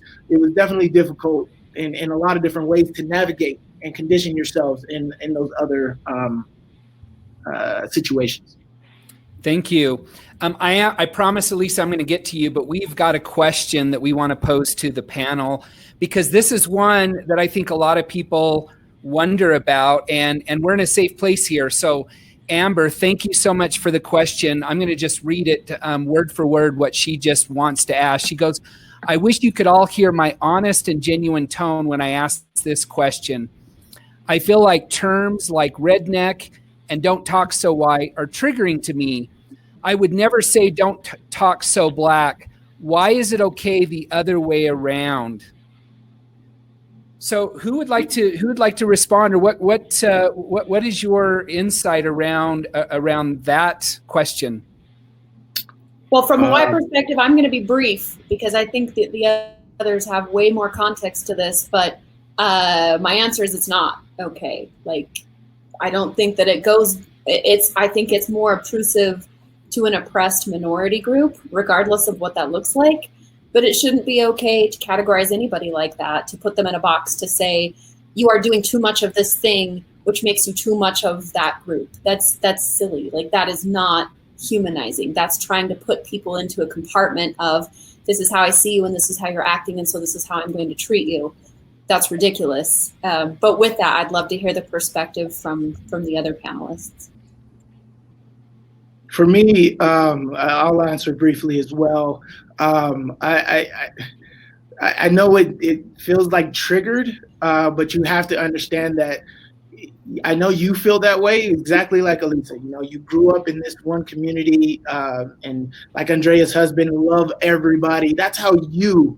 F: definitely difficult in a lot of different ways to navigate and condition yourselves in those other situations.
B: Thank you. I promise, Elisa, I'm going to get to you, but we've got a question that we want to pose to the panel, because this is one that I think a lot of people wonder about, and we're in a safe place here. So, Amber, thank you so much for the question. I'm going to just read it word for word what she just wants to ask. She goes, I wish you could all hear my honest and genuine tone when I ask this question. I feel like terms like redneck and don't talk so white are triggering to me. I would never say don't talk so black. Why is it okay the other way around? So who would like to respond, or what is your insight around that question?
D: Well, from a white perspective, I'm going to be brief because I think that the others have way more context to this, but my answer is it's not okay. Like, I don't think that I think it's more obtrusive to an oppressed minority group, regardless of what that looks like. But it shouldn't be okay to categorize anybody like that, to put them in a box, to say you are doing too much of this thing, which makes you too much of that group. That's silly. Like, that is not humanizing. That's trying to put people into a compartment of, this is how I see you and this is how you're acting, and so this is how I'm going to treat you. That's ridiculous. But with that, I'd love to hear the perspective from the other panelists.
F: For me, I'll answer briefly as well. I know it feels like triggered, but you have to understand that I know you feel that way, exactly like Elisa. You know, you grew up in this one community, and like Andrea's husband, love everybody. That's how you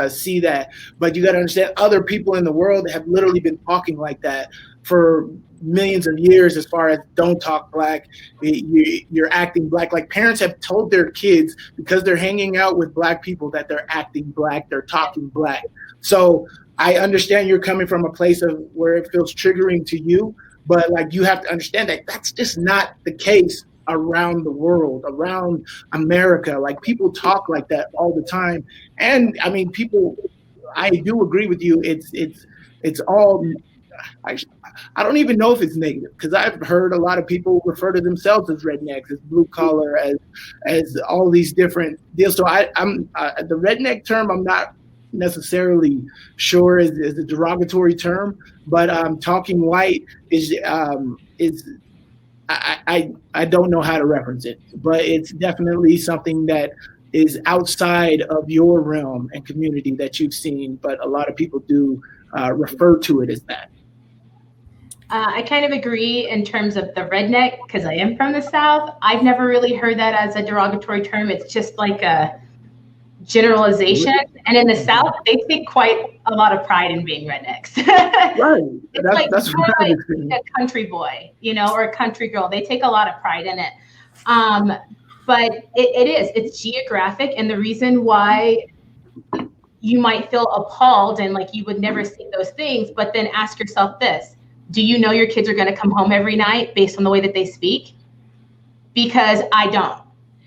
F: see that. But you got to understand, other people in the world have literally been talking like that for millions of years, as far as don't talk black, you're acting black. Like, parents have told their kids, because they're hanging out with black people, that they're acting black, they're talking black. So I understand you're coming from a place of where it feels triggering to you, but like, you have to understand that that's just not the case around the world, around America. Like, people talk like that all the time. And I mean, I do agree with you. It's all, I don't even know if it's negative, because I've heard a lot of people refer to themselves as rednecks, as blue collar, as all these different deals. So I'm the redneck term, I'm not necessarily sure is a derogatory term, but talking white is I don't know how to reference it, but it's definitely something that is outside of your realm and community that you've seen, but a lot of people do refer to it as that.
E: I kind of agree in terms of the redneck, because I am from the South. I've never really heard that as a derogatory term. It's just like a generalization. And in the South, they take quite a lot of pride in being rednecks.
F: Right. That's
E: kind of like a country boy, you know, or a country girl. They take a lot of pride in it. But it's geographic. And the reason why you might feel appalled and like you would never see those things, but then ask yourself this: do you know your kids are going to come home every night based on the way that they speak? Because I don't.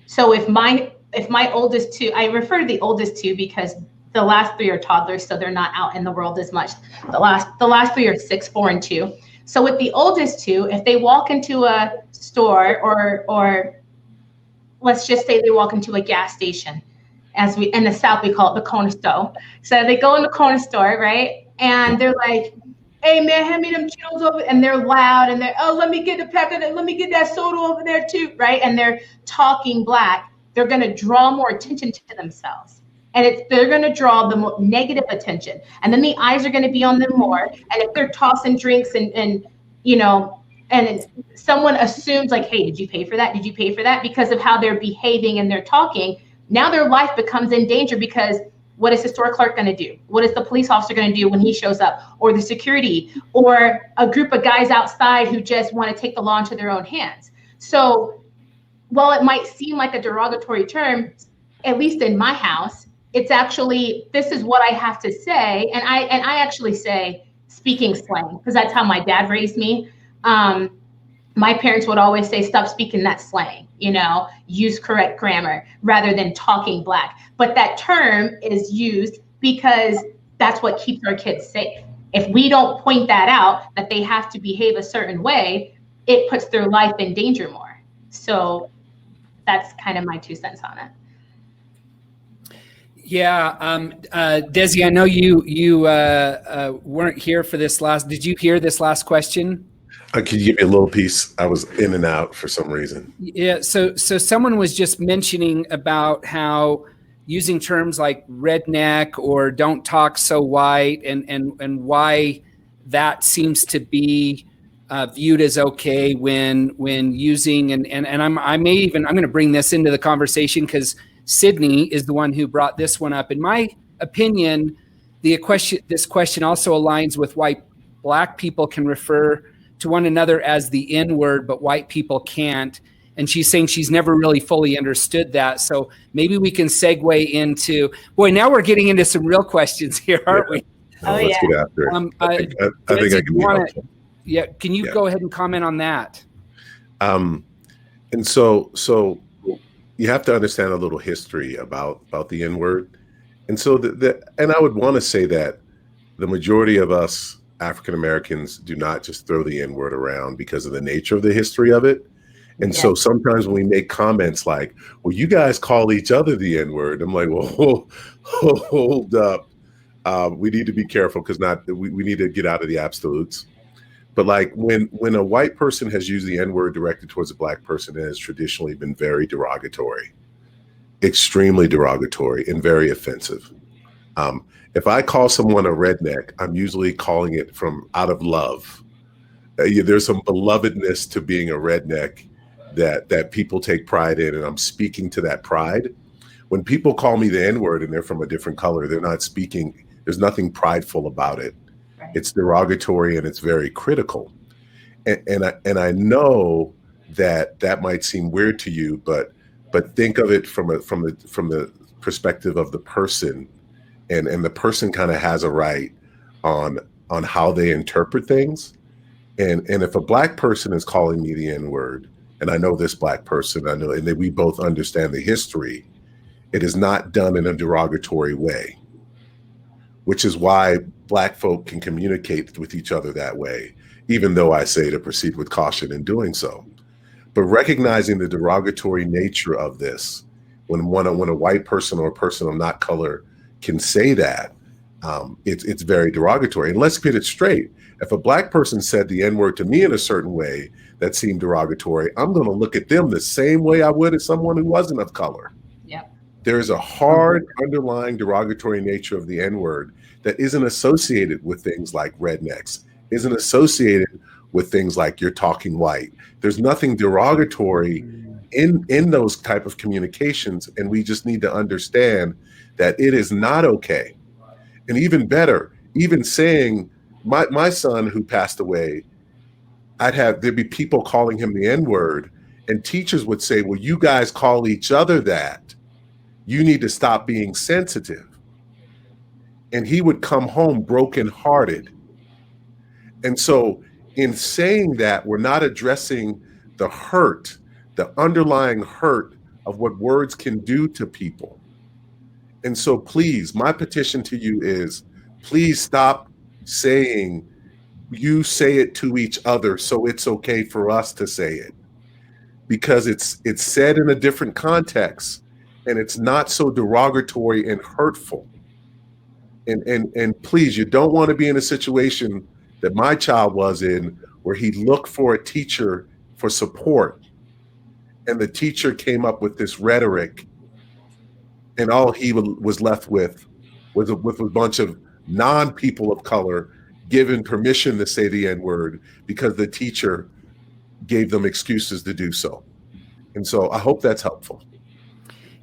E: So if my oldest two, I refer to the oldest two because the last three are toddlers, so they're not out in the world as much. The last three are 6, 4, and 2. So with the oldest two, if they walk into a store or let's just say they walk into a gas station, as we in the South we call it the corner store. So they go in the corner store, right? And they're like, hey man, hand me them Cheetos over, and they're loud and they're, oh, let me get a packet, let me get that soda over there too, right? And they're talking black. They're going to draw more attention to themselves, and they're going to draw the more negative attention, and then the eyes are going to be on them more. And if they're tossing drinks and you know, and someone assumes like, hey, did you pay for that? Did you pay for that? Because of how they're behaving and they're talking, now their life becomes in danger because what is the store clerk going to do? What is the police officer going to do when he shows up, or the security, or a group of guys outside who just want to take the law into their own hands? So while it might seem like a derogatory term, at least in my house, it's actually, this is what I have to say. And I actually say speaking slang, because that's how my dad raised me. My parents would always say, stop speaking that slang, use correct grammar rather than talking Black. But that term is used because that's what keeps our kids safe. If we don't point that out, that they have to behave a certain way, it puts their life in danger more. So that's kind of my 2 cents on it.
B: Yeah, Desi, I know you weren't here for this last. Did you hear this last question?
C: Could you give me a little piece? I was in and out for some reason.
B: Yeah, so someone was just mentioning about how using terms like redneck or don't talk so white, and why that seems to be viewed as okay when using and I'm going to bring this into the conversation because Sydney is the one who brought this one up. In my opinion, this question also aligns with why Black people can refer to one another as the N-word, but white people can't. And she's saying she's never really fully understood that. So maybe we can segue into, boy, now we're getting into some real questions here, aren't we?
C: Let's get after it. I think I can be helpful.
B: Yeah, can you go ahead and comment on that?
C: And so you have to understand a little history about the N-word. And so and I would want to say that the majority of us African Americans do not just throw the N-word around because of the nature of the history of it. And so sometimes when we make comments like, well, you guys call each other the N-word, I'm like, well, hold up. We need to be careful because we need to get out of the absolutes. But like when a white person has used the N-word directed towards a Black person, it has traditionally been very derogatory, extremely derogatory, and very offensive. If I call someone a redneck, I'm usually calling it from out of love. There's some belovedness to being a redneck that people take pride in, and I'm speaking to that pride. When people call me the N-word and they're from a different color, they're not speaking. There's nothing prideful about it. Right. It's derogatory and it's very critical. And I know that might seem weird to you, but think of it from the perspective of the person. And the person kind of has a right on how they interpret things. And if a Black person is calling me the N-word, and I know this Black person, and we both understand the history, it is not done in a derogatory way, which is why Black folk can communicate with each other that way, even though I say to proceed with caution in doing so. But recognizing the derogatory nature of this, when a white person or a person of not color can say that, it's very derogatory. And let's get it straight. If a Black person said the N-word to me in a certain way that seemed derogatory, I'm going to look at them the same way I would as someone who wasn't of color.
E: Yep.
C: There is a hard underlying derogatory nature of the N-word that isn't associated with things like rednecks, isn't associated with things like you're talking white. There's nothing derogatory in those type of communications, and we just need to understand that it is not okay. And even better, even saying my son who passed away, there'd be people calling him the N-word, and teachers would say, well, you guys call each other that. You need to stop being sensitive. And he would come home brokenhearted. And so in saying that, we're not addressing the hurt, the underlying hurt of what words can do to people. And so please, my petition to you is, please stop saying you say it to each other so it's okay for us to say it. Because it's said in a different context and it's not so derogatory and hurtful. And please, you don't want to be in a situation that my child was in where he looked for a teacher for support and the teacher came up with this rhetoric and all he was left with was a bunch of non-people of color given permission to say the N-word because the teacher gave them excuses to do so. And so I hope that's helpful.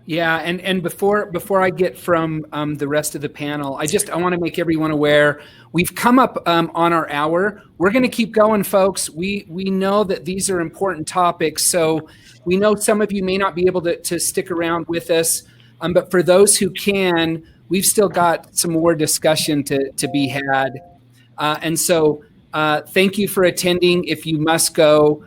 B: Yeah, and before I get from the rest of the panel, I want to make everyone aware we've come up on our hour. We're going to keep going, folks. We know that these are important topics, so we know some of you may not be able to stick around with us, but for those who can, we've still got some more discussion to be had. And so thank you for attending. If you must go,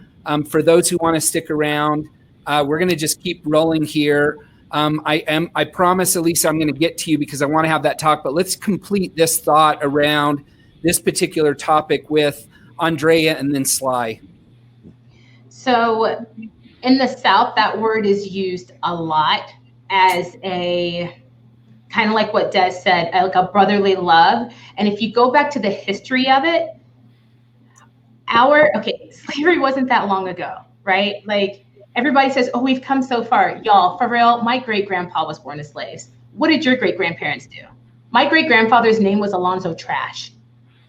B: for those who want to stick around, we're going to just keep rolling here. I promise, Elisa, I'm going to get to you because I want to have that talk, but let's complete this thought around this particular topic with Andrea and then Sly.
E: So in the South, that word is used a lot as a kind of like what Des said, like a brotherly love. And if you go back to the history of it, slavery wasn't that long ago, right? Like, everybody says, oh, we've come so far. Y'all, for real, my great-grandpa was born as slaves. What did your great-grandparents do? My great-grandfather's name was Alonzo Trash.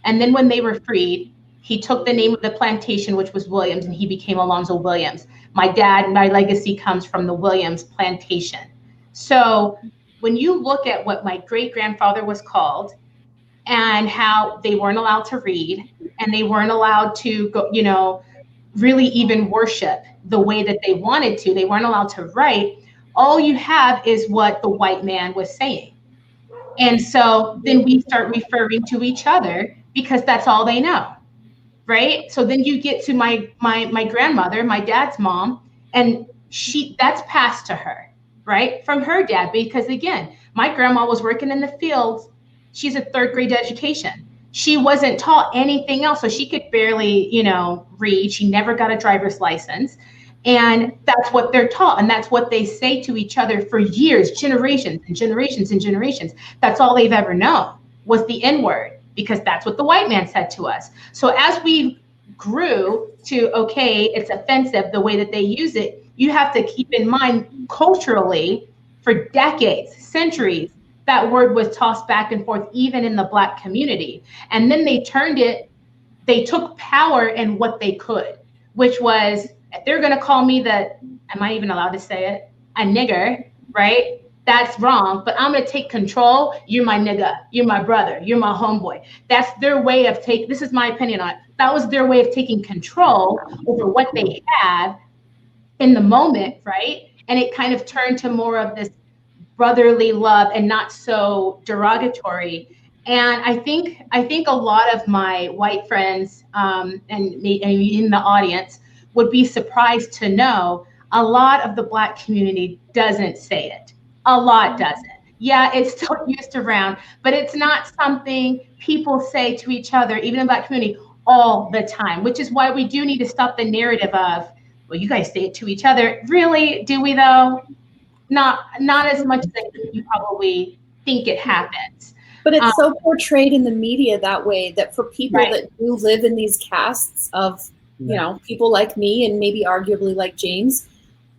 E: And then when they were freed, he took the name of the plantation, which was Williams, and he became Alonzo Williams. My legacy comes from the Williams plantation. So when you look at what my great-grandfather was called and how they weren't allowed to read and they weren't allowed to go, really even worship the way that they wanted to. They weren't allowed to write. All you have is what the white man was saying. And so then we start referring to each other because that's all they know, right? So then you get to my grandmother, my dad's mom, and that's passed to her, right? From her dad, because again, my grandma was working in the fields. She's a 3rd grade education. She wasn't taught anything else, so she could barely, read. She never got a driver's license. And that's what they're taught. And that's what they say to each other for years, generations and generations and generations. That's all they've ever known was the N-word, because that's what the white man said to us. So as we grew to, okay, it's offensive the way that they use it, you have to keep in mind culturally for decades, centuries, that word was tossed back and forth, even in the Black community. And then they took power in what they could, which was, if they're going to call me am I even allowed to say it? A nigger, right? That's wrong, but I'm going to take control. You're my nigga. You're my brother. You're my homeboy. That's their way of this is my opinion on it. That was their way of taking control over what they had in the moment, right? And it kind of turned to more of this brotherly love and not so derogatory. And I think a lot of my white friends and in the audience would be surprised to know a lot of the Black community doesn't say it. A lot doesn't. Yeah, it's still used around, but it's not something people say to each other, even in the Black community, all the time, which is why we do need to stop the narrative of, well, you guys say it to each other. Really? Do we though? Not as much as you probably think it happens.
D: But it's so portrayed in the media that way, that for people that do live in these castes of, people like me and maybe arguably like James,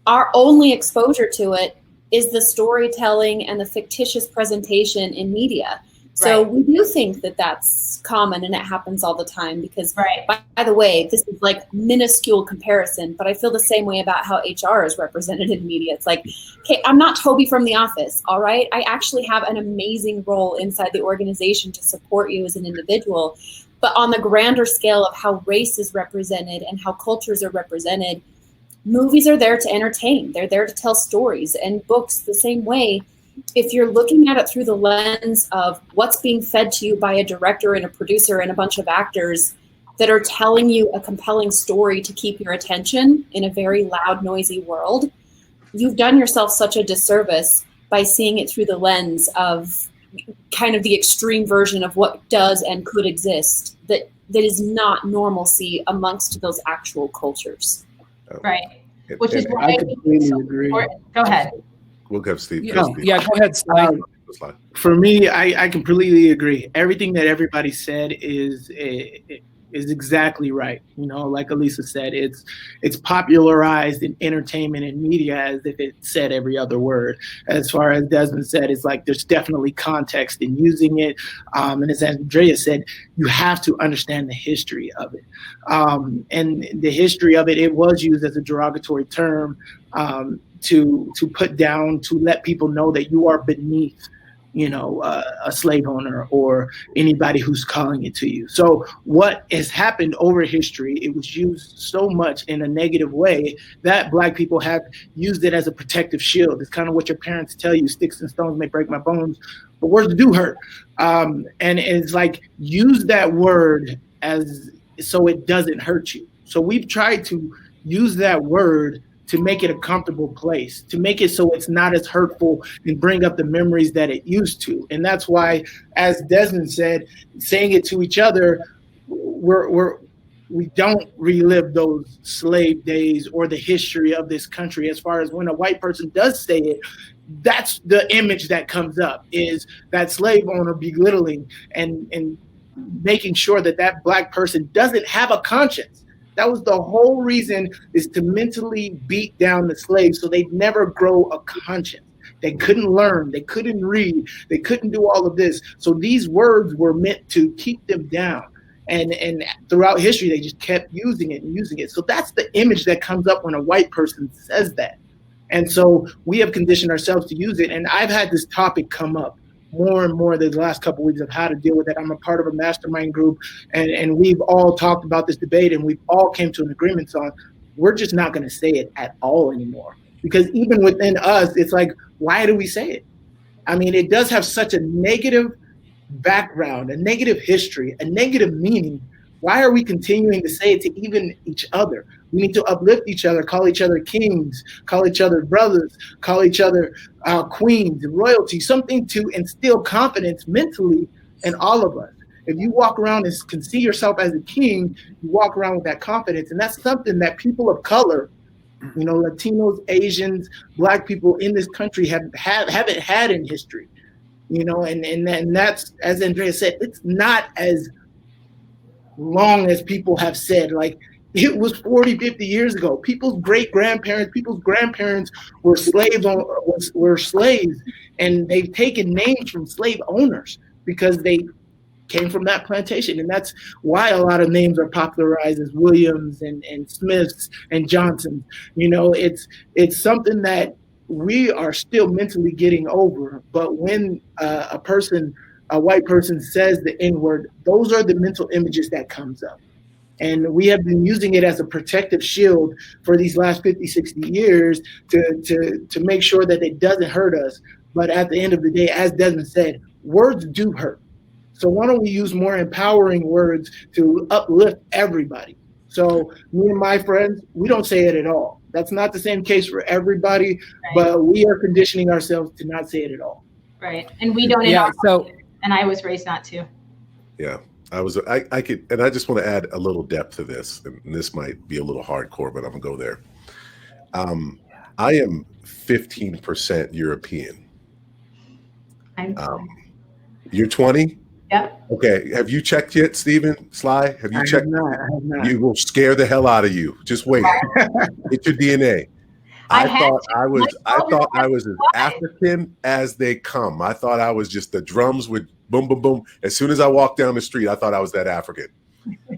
D: our only exposure to it is the storytelling and the fictitious presentation in media. So we do think that that's common and it happens all the time because, by the way, this is like minuscule comparison, but I feel the same way about how HR is represented in media. It's like, okay, I'm not Toby from The Office, all right? I actually have an amazing role inside the organization to support you as an individual. But on the grander scale of how race is represented and how cultures are represented, movies are there to entertain. They're there to tell stories, and books the same way. If you're looking at it through the lens of what's being fed to you by a director and a producer and a bunch of actors that are telling you a compelling story to keep your attention in a very loud, noisy world, you've done yourself such a disservice by seeing it through the lens of kind of the extreme version of what does and could exist that is not normalcy amongst those actual cultures.
E: Right. Which is why
F: I completely agree.
E: Go ahead.
C: We'll have Steve.
B: Yeah, go ahead, Sly.
F: For me, I completely agree. Everything that everybody said is exactly right. You know, like Elisa said, it's popularized in entertainment and media as if it said every other word. As far as Desmond said, it's like there's definitely context in using it. And as Andrea said, you have to understand the history of it. And the history of it, it was used as a derogatory term to put down, to let people know that you are beneath, you know, a slave owner or anybody who's calling it to you. So what has happened over history, it was used so much in a negative way that Black people have used it as a protective shield. It's kind of what your parents tell you, sticks and stones may break my bones, but words do hurt. And it's like, use that word as so it doesn't hurt you. So we've tried to use that word to make it a comfortable place, to make it so it's not as hurtful and bring up the memories that it used to. And that's why, as Desmond said, saying it to each other, we don't relive those slave days or the history of this country. As far as when a white person does say it, that's the image that comes up, is that slave owner belittling and making sure that that Black person doesn't have a conscience. That was the whole reason, is to mentally beat down the slaves so they'd never grow a conscience. They couldn't learn, they couldn't read, they couldn't do all of this. So these words were meant to keep them down. And throughout history, they just kept using it and using it. So that's the image that comes up when a white person says that. And so we have conditioned ourselves to use it. And I've had this topic come up more and more the last couple of weeks of how to deal with it. I'm a part of a mastermind group, and we've all talked about this debate, and we've all came to an agreement on we're just not going to say it at all anymore. Because even within us, it's like, why do we say it? I mean, it does have such a negative background, a negative history, a negative meaning. Why are we continuing to say it to even each other? We need to uplift each other, call each other kings, call each other brothers, call each other queens and royalty, something to instill confidence mentally in all of us. If you walk around and can see yourself as a king, you walk around with that confidence. And that's something that people of color, you know, Latinos, Asians, Black people in this country haven't had in history. You know, and that's, as Andrea said, it's not as long as people have said. Like, it was 40, 50 years ago. People's great-grandparents, people's grandparents were slaves, and they've taken names from slave owners because they came from that plantation. And that's why a lot of names are popularized as Williams and Smiths and Johnsons. You know, it's something that we are still mentally getting over. But when a white person says the N-word, those are the mental images that comes up. And we have been using it as a protective shield for these last 50, 60 years to make sure that it doesn't hurt us. But at the end of the day, as Desmond said, words do hurt. So why don't we use more empowering words to uplift everybody? So me and my friends, we don't say it at all. That's not the same case for everybody, right. But we are conditioning ourselves to not say it at all.
E: Right. And we don't.
B: Yeah.
E: And I was raised not to.
C: Yeah. I could, and I just want to add a little depth to this, and this might be a little hardcore, but I'm gonna go there. I am 15% European.
E: I'm
C: you're 20?
E: Yep.
C: Okay. Have you checked yet, Stephen? Sly? Have you checked?
F: I have not.
C: You will scare the hell out of you. Just wait. Get your DNA. I thought I was as African as they come. I thought I was just the drums would boom, boom, boom. As soon as I walked down the street, I thought I was that African.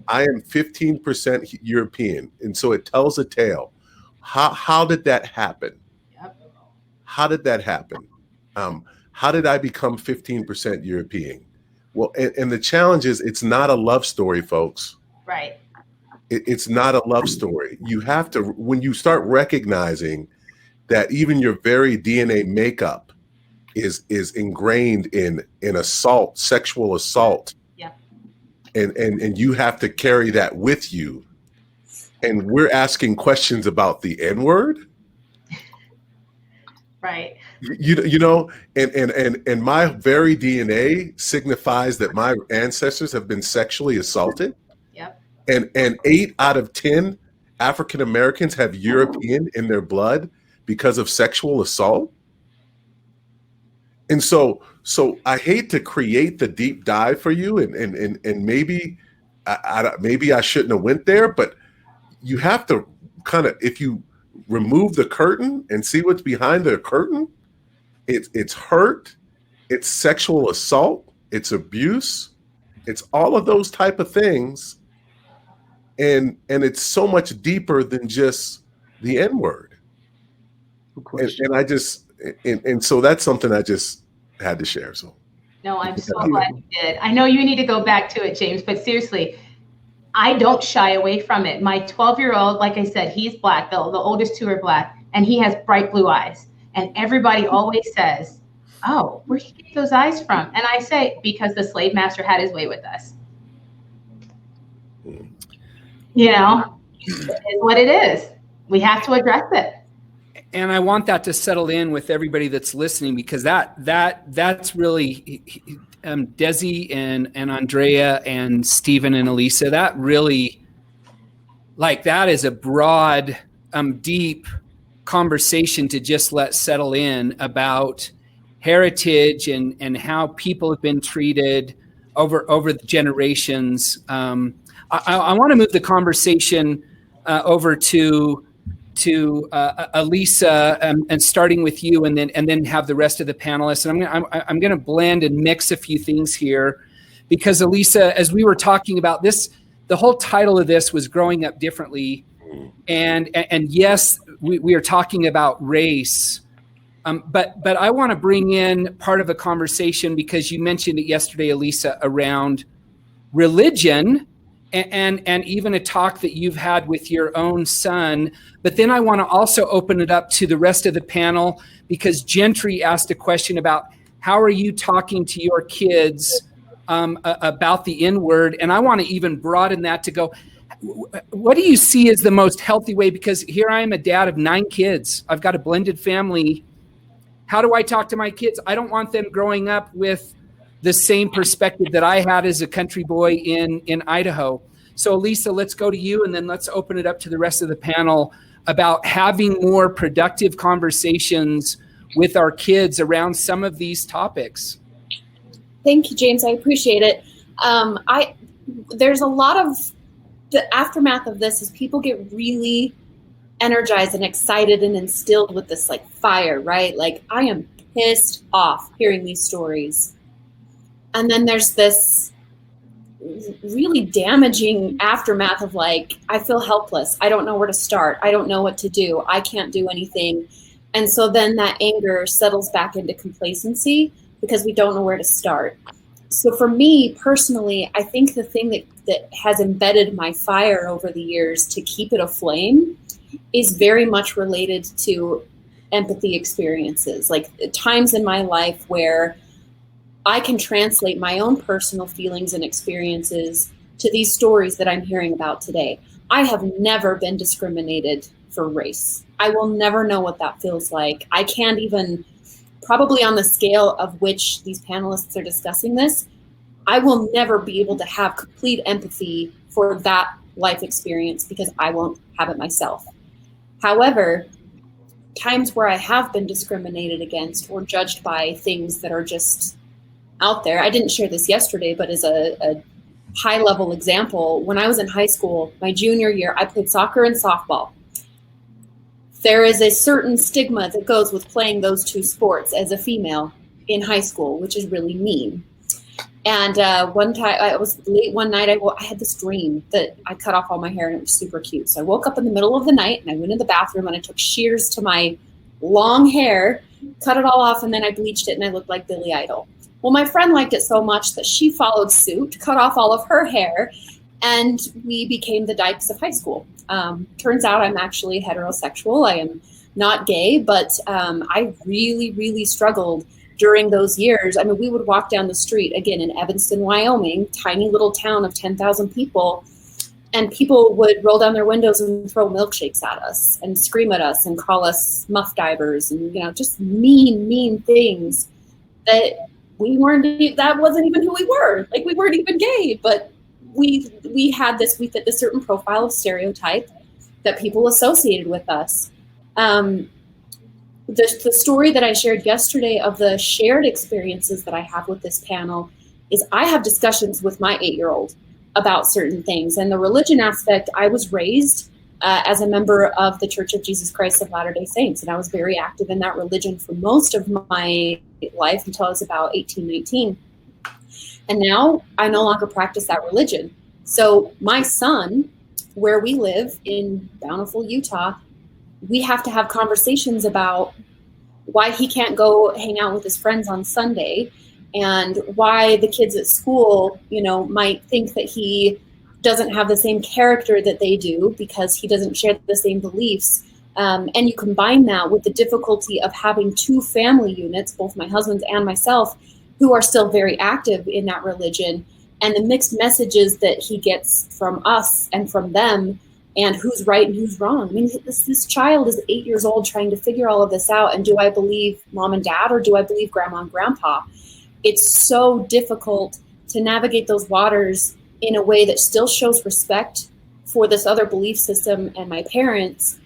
C: I am 15% European. And so it tells a tale. How did that happen?
E: Yep.
C: How did that happen? How did I become 15% European? Well, and the challenge is it's not a love story, folks.
E: Right.
C: It's not a love story. You have to, when you start recognizing that even your very DNA makeup is ingrained in assault, sexual assault.
E: Yeah.
C: And you have to carry that with you. And we're asking questions about the N-word.
E: Right.
C: You know, and my very DNA signifies that my ancestors have been sexually assaulted.
E: Yep.
C: And 8 out of 10 African Americans have European in their blood because of sexual assault. And so I hate to create the deep dive for you, and maybe maybe I shouldn't have went there, but you have to kind of, if you remove the curtain and see what's behind the curtain, it's hurt, it's sexual assault, it's abuse, it's all of those type of things. And it's so much deeper than just the N-word. And I just, and so that's something I just had to share. So
E: no, I'm so glad you did. I know you need to go back to it, James, but seriously, I don't shy away from it. My 12-year-old, like I said, he's black. The oldest two are black, and he has bright blue eyes. And everybody always says, oh, where'd he get those eyes from? And I say, because the slave master had his way with us. You know, it is what it is. We have to address it.
B: And I want that to settle in with everybody that's listening, because that's really Desi and Andrea and Stephen and Elisa. That really, like, that is a broad, deep conversation to just let settle in about heritage and how people have been treated over the generations. I want to move the conversation over to Elisa, and starting with you, and then have the rest of the panelists. And I'm going to blend and mix a few things here, because Elisa, as we were talking about this, the whole title of this was Growing Up Differently, and yes, we are talking about race, but I want to bring in part of a conversation, because you mentioned it yesterday, Elisa, around religion. And even a talk that you've had with your own son. But then I want to also open it up to the rest of the panel, because Gentry asked a question about how are you talking to your kids about the N-word? And I want to even broaden that to go, what do you see as the most healthy way? Because here I am, a dad of 9 kids. I've got a blended family. How do I talk to my kids? I don't want them growing up with the same perspective that I had as a country boy in Idaho. So Elisa, let's go to you, and then let's open it up to the rest of the panel about having more productive conversations with our kids around some of these topics.
D: Thank you, James. I appreciate it. There's a lot of the aftermath of this is people get really energized and excited and instilled with this like fire, right? Like, I am pissed off hearing these stories. And then there's this really damaging aftermath of like, I feel helpless. I don't know where to start. I don't know what to do. I can't do anything. And so then that anger settles back into complacency because we don't know where to start. So for me personally, I think the thing that has embedded my fire over the years to keep it aflame is very much related to empathy experiences, like times in my life where I can translate my own personal feelings and experiences to these stories that I'm hearing about today. I have never been discriminated for race. I will never know what that feels like. I can't even, probably on the scale of which these panelists are discussing this, I will never be able to have complete empathy for that life experience because I won't have it myself. However, times where I have been discriminated against or judged by things that are just out there. I didn't share this yesterday, but as a high level example, when I was in high school, my junior year, I played soccer and softball. There is a certain stigma that goes with playing those two sports as a female in high school, which is really mean. And one time, I was late one night, I had this dream that I cut off all my hair and it was super cute. So I woke up in the middle of the night and I went in the bathroom and I took shears to my long hair, cut it all off, and then I bleached it and I looked like Billy Idol. Well, my friend liked it so much that she followed suit, cut off all of her hair, and we became the Dykes of high school. Turns out I'm actually heterosexual. I am not gay, but I really, really struggled during those years. I mean, we would walk down the street, again, in Evanston, Wyoming, tiny little town of 10,000 people, and people would roll down their windows and throw milkshakes at us and scream at us and call us muff divers and, just mean, mean things that that wasn't even who we were. Like, we weren't even gay, but we fit this certain profile of stereotype that people associated with us. The story that I shared yesterday of the shared experiences that I have with this panel is I have discussions with my 8-year-old about certain things. And the religion aspect, I was raised as a member of the Church of Jesus Christ of Latter-day Saints. And I was very active in that religion for most of my life until I was about 18, 19. And now I no longer practice that religion. So my son, where we live in Bountiful, Utah, we have to have conversations about why he can't go hang out with his friends on Sunday, and why the kids at school, might think that he doesn't have the same character that they do because he doesn't share the same beliefs. And you combine that with the difficulty of having two family units, both my husband's and myself, who are still very active in that religion, and the mixed messages that he gets from us and from them, and who's right and who's wrong. I mean, this child is 8 years old trying to figure all of this out. And do I believe mom and dad, or do I believe grandma and grandpa? It's so difficult to navigate those waters in a way that still shows respect for this other belief system and my parents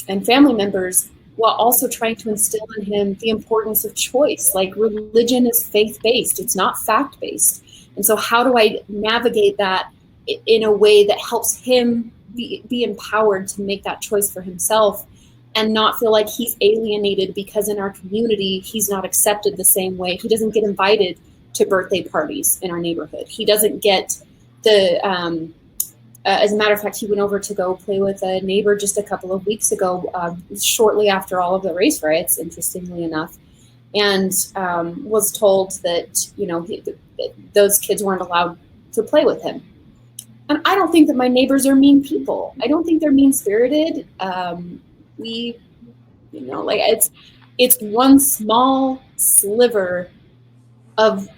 D: and family members, while also trying to instill in him the importance of choice. Like, religion is faith-based, it's not fact-based. And so how do I navigate that in a way that helps him be empowered to make that choice for himself, and not feel like he's alienated because in our community, he's not accepted the same way. He doesn't get invited to birthday parties in our neighborhood. He doesn't get as a matter of fact, he went over to go play with a neighbor just a couple of weeks ago, shortly after all of the race riots, interestingly enough, and was told that, those kids weren't allowed to play with him. And I don't think that my neighbors are mean people. I don't think they're mean-spirited. It's one small sliver of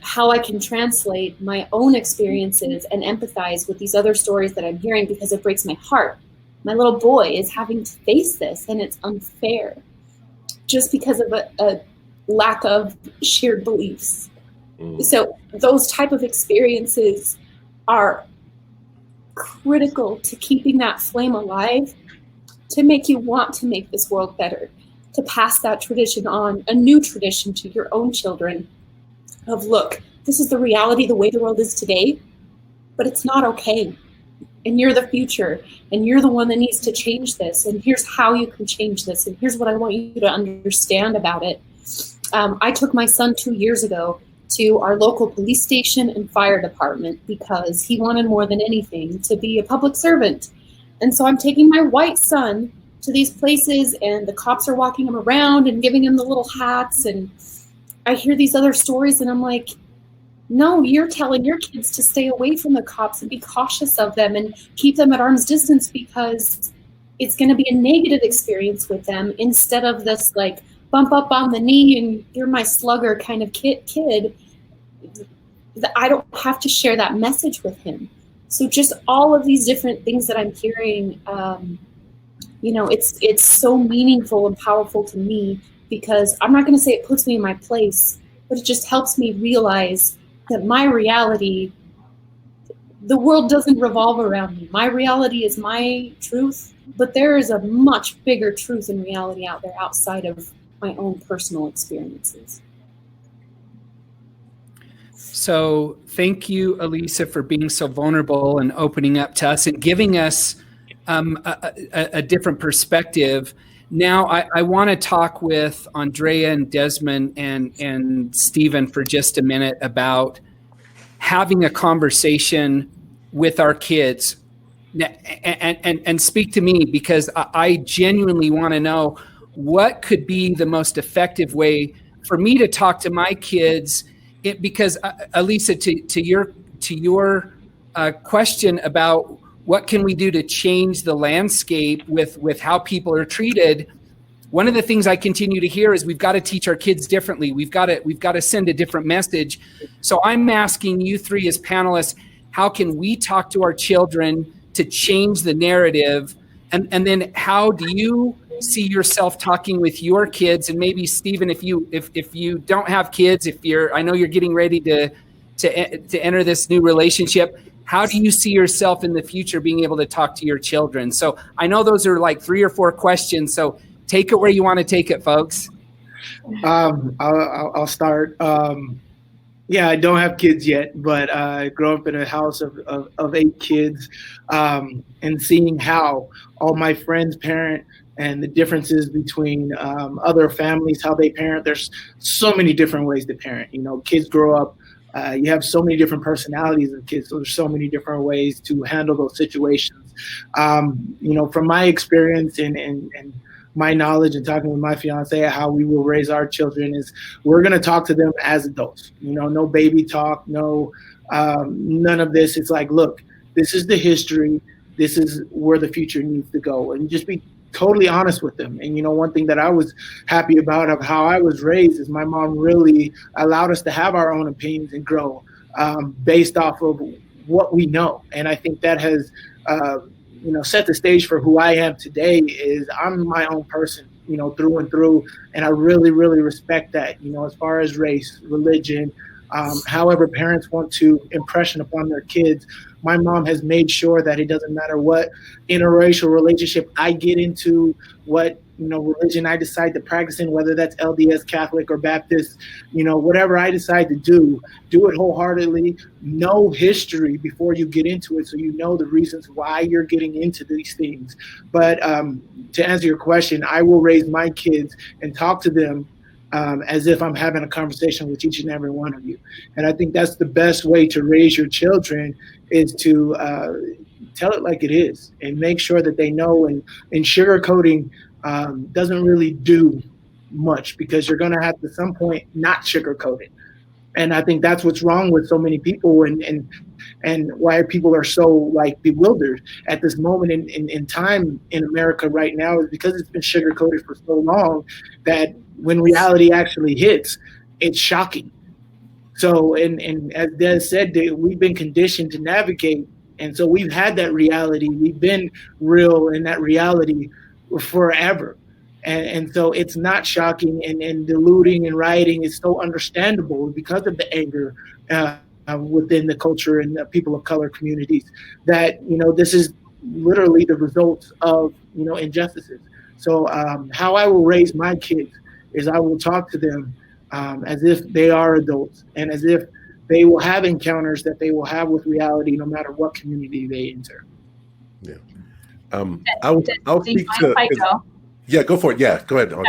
D: how I can translate my own experiences and empathize with these other stories that I'm hearing, because it breaks my heart. My little boy is having to face this, and it's unfair just because of a lack of shared beliefs. So those type of experiences are critical to keeping that flame alive, to make you want to make this world better, to pass that tradition on, a new tradition to your own children of, look, this is the reality, the way the world is today, but it's not okay. And you're the future, and you're the one that needs to change this, and here's how you can change this, and here's what I want you to understand about it. I took my son 2 years ago to our local police station and fire department because he wanted more than anything to be a public servant. And so I'm taking my white son to these places, and the cops are walking him around and giving him the little hats. And I hear these other stories, and I'm like, no, you're telling your kids to stay away from the cops and be cautious of them and keep them at arm's distance, because it's going to be a negative experience with them, instead of this like bump up on the knee and you're my slugger kind of kid. I don't have to share that message with him. So just all of these different things that I'm hearing, it's so meaningful and powerful to me, because I'm not going to say it puts me in my place, but it just helps me realize that my reality, the world doesn't revolve around me. My reality is my truth, but there is a much bigger truth and reality out there outside of my own personal experiences.
B: So thank you, Elisa, for being so vulnerable and opening up to us and giving us a different perspective. Now, I want to talk with Andrea and Desmond and Stephen for just a minute about having a conversation with our kids, and speak to me, because I genuinely want to know what could be the most effective way for me to talk to my kids. Because Elisa, to your question about what can we do to change the landscape with how people are treated, one of the things I continue to hear is we've got to teach our kids differently. We've got to send a different message. So I'm asking you three as panelists, how can we talk to our children to change the narrative? And then how do you see yourself talking with your kids? And maybe Stephen, if you don't have kids, I know you're getting ready to enter this new relationship, how do you see yourself in the future being able to talk to your children? So I know those are like 3 or 4 questions. So take it where you want to take it, folks.
F: I'll start. Yeah, I don't have kids yet, but I grew up in a house of 8 kids, and seeing how all my friends parent and the differences between other families, how they parent. There's so many different ways to parent. You know, kids grow up. You have so many different personalities of kids, so there's so many different ways to handle those situations. You know, from my experience and my knowledge and talking with my fiance, how we will raise our children is we're going to talk to them as adults. You know, no baby talk, no none of this. It's like, look, this is the history. This is where the future needs to go, and just be totally honest with them. And you know, one thing that I was happy about of how I was raised is my mom really allowed us to have our own opinions and grow based off of what we know. And I think that has you know, set the stage for who I am today. Is I'm my own person, you know, through and through. And I really, really respect that, you know, as far as race, religion, however parents want to impression upon their kids. My mom has made sure that it doesn't matter what interracial relationship I get into, what, you know, religion I decide to practice in, whether that's LDS, Catholic, or Baptist, you know, whatever I decide to do it wholeheartedly. Know history before you get into it, so you know the reasons why you're getting into these things. But to answer your question, I will raise my kids and talk to them as if I'm having a conversation with each and every one of you. And I think that's the best way to raise your children, is to tell it like it is and make sure that they know. And sugarcoating doesn't really do much, because you're going to have to, at some point, not sugarcoat it. And I think that's what's wrong with so many people, and why people are so like bewildered at this moment in time in America right now, is because it's been sugarcoated for so long that when reality actually hits, it's shocking. So, and as Des said, we've been conditioned to navigate. And so we've had that reality. We've been real in that reality forever. And so it's not shocking, and diluting and rioting is so understandable because of the anger within the culture and the people of color communities, that, you know, this is literally the results of, you know, injustices. So how I will raise my kids is I will talk to them as if they are adults, and as if they will have encounters that they will have with reality, no matter what community they enter.
C: Yeah. I'll speak to. Yeah, go for it. Yeah, go ahead.
E: Sorry,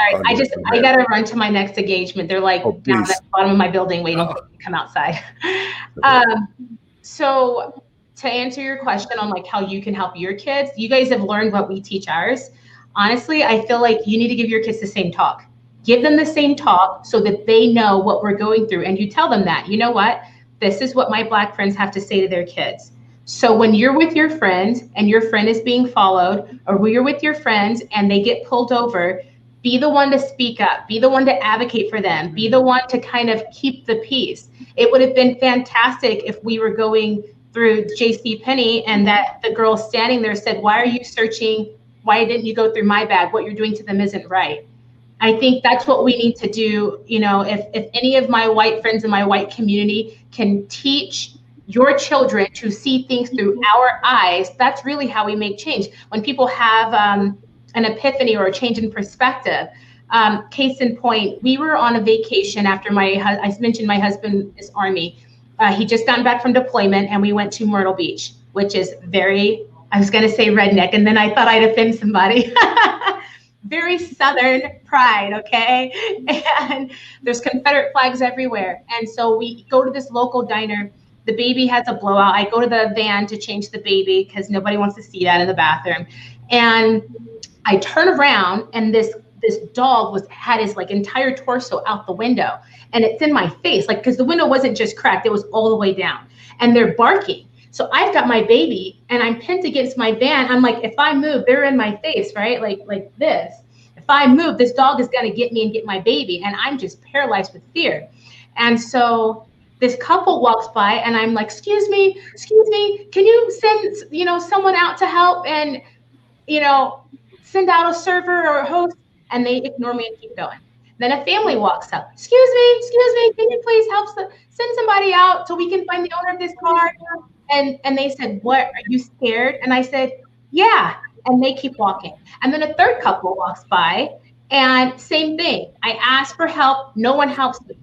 E: I gotta run to my next engagement. They're like down at the bottom of my building waiting to come outside. So to answer your question on like how you can help your kids, you guys have learned what we teach ours. Honestly, I feel like you need to give your kids the same talk. Give them the same talk so that they know what we're going through. And you tell them that, you know what, this is what my Black friends have to say to their kids. So when you're with your friends and your friend is being followed, or when you're with your friends and they get pulled over, be the one to speak up, be the one to advocate for them, be the one to kind of keep the peace. It would have been fantastic if we were going through JCPenney and that the girl standing there said, why are you searching? Why didn't you go through my bag? What you're doing to them isn't right. I think that's what we need to do. You know, if any of my white friends in my white community can teach your children to see things through our eyes, that's really how we make change. When people have an epiphany or a change in perspective. Case in point, we were on a vacation after I mentioned my husband is Army. He just gotten back from deployment, and we went to Myrtle Beach, which is very, I was gonna say redneck, and then I thought I'd offend somebody. Very Southern pride, okay? And there's Confederate flags everywhere. And so we go to this local diner. The baby has a blowout. I go to the van to change the baby because nobody wants to see that in the bathroom. And I turn around, and this dog had his like entire torso out the window, and it's in my face, like, because the window wasn't just cracked, it was all the way down, and they're barking. So I've got my baby and I'm pinned against my van. I'm like, if I move, they're in my face, right? Like this. If I move, this dog is going to get me and get my baby. And I'm just paralyzed with fear. And so this couple walks by, and I'm like, excuse me, can you send, you know, someone out to help and, you know, send out a server or a host? And they ignore me and keep going. Then a family walks up. Excuse me, can you please help send somebody out so we can find the owner of this car? And they said, what, are you scared? And I said, yeah. And they keep walking. And then a third couple walks by, and same thing. I ask for help. No one helps me.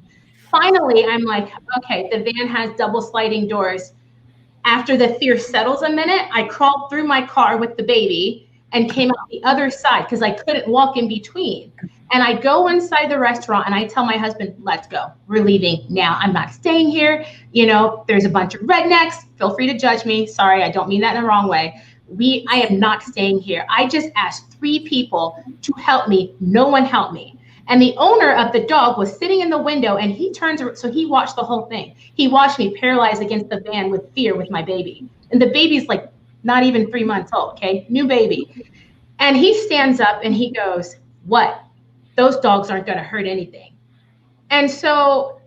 E: finally, I'm like, okay, the van has double sliding doors. After the fear settles a minute, I crawled through my car with the baby and came out the other side because I couldn't walk in between. And I go inside the restaurant and I tell my husband, let's go. We're leaving now. I'm not staying here. You know, there's a bunch of rednecks. Feel free to judge me. Sorry, I don't mean that in the wrong way. I am not staying here. I just asked 3 people to help me. No one helped me. And the owner of the dog was sitting in the window and he turns, so he watched the whole thing. He watched me paralyzed against the van with fear with my baby. And the baby's like not even 3 months old, okay? New baby. And he stands up and he goes, what? Those dogs aren't going to hurt anything. And so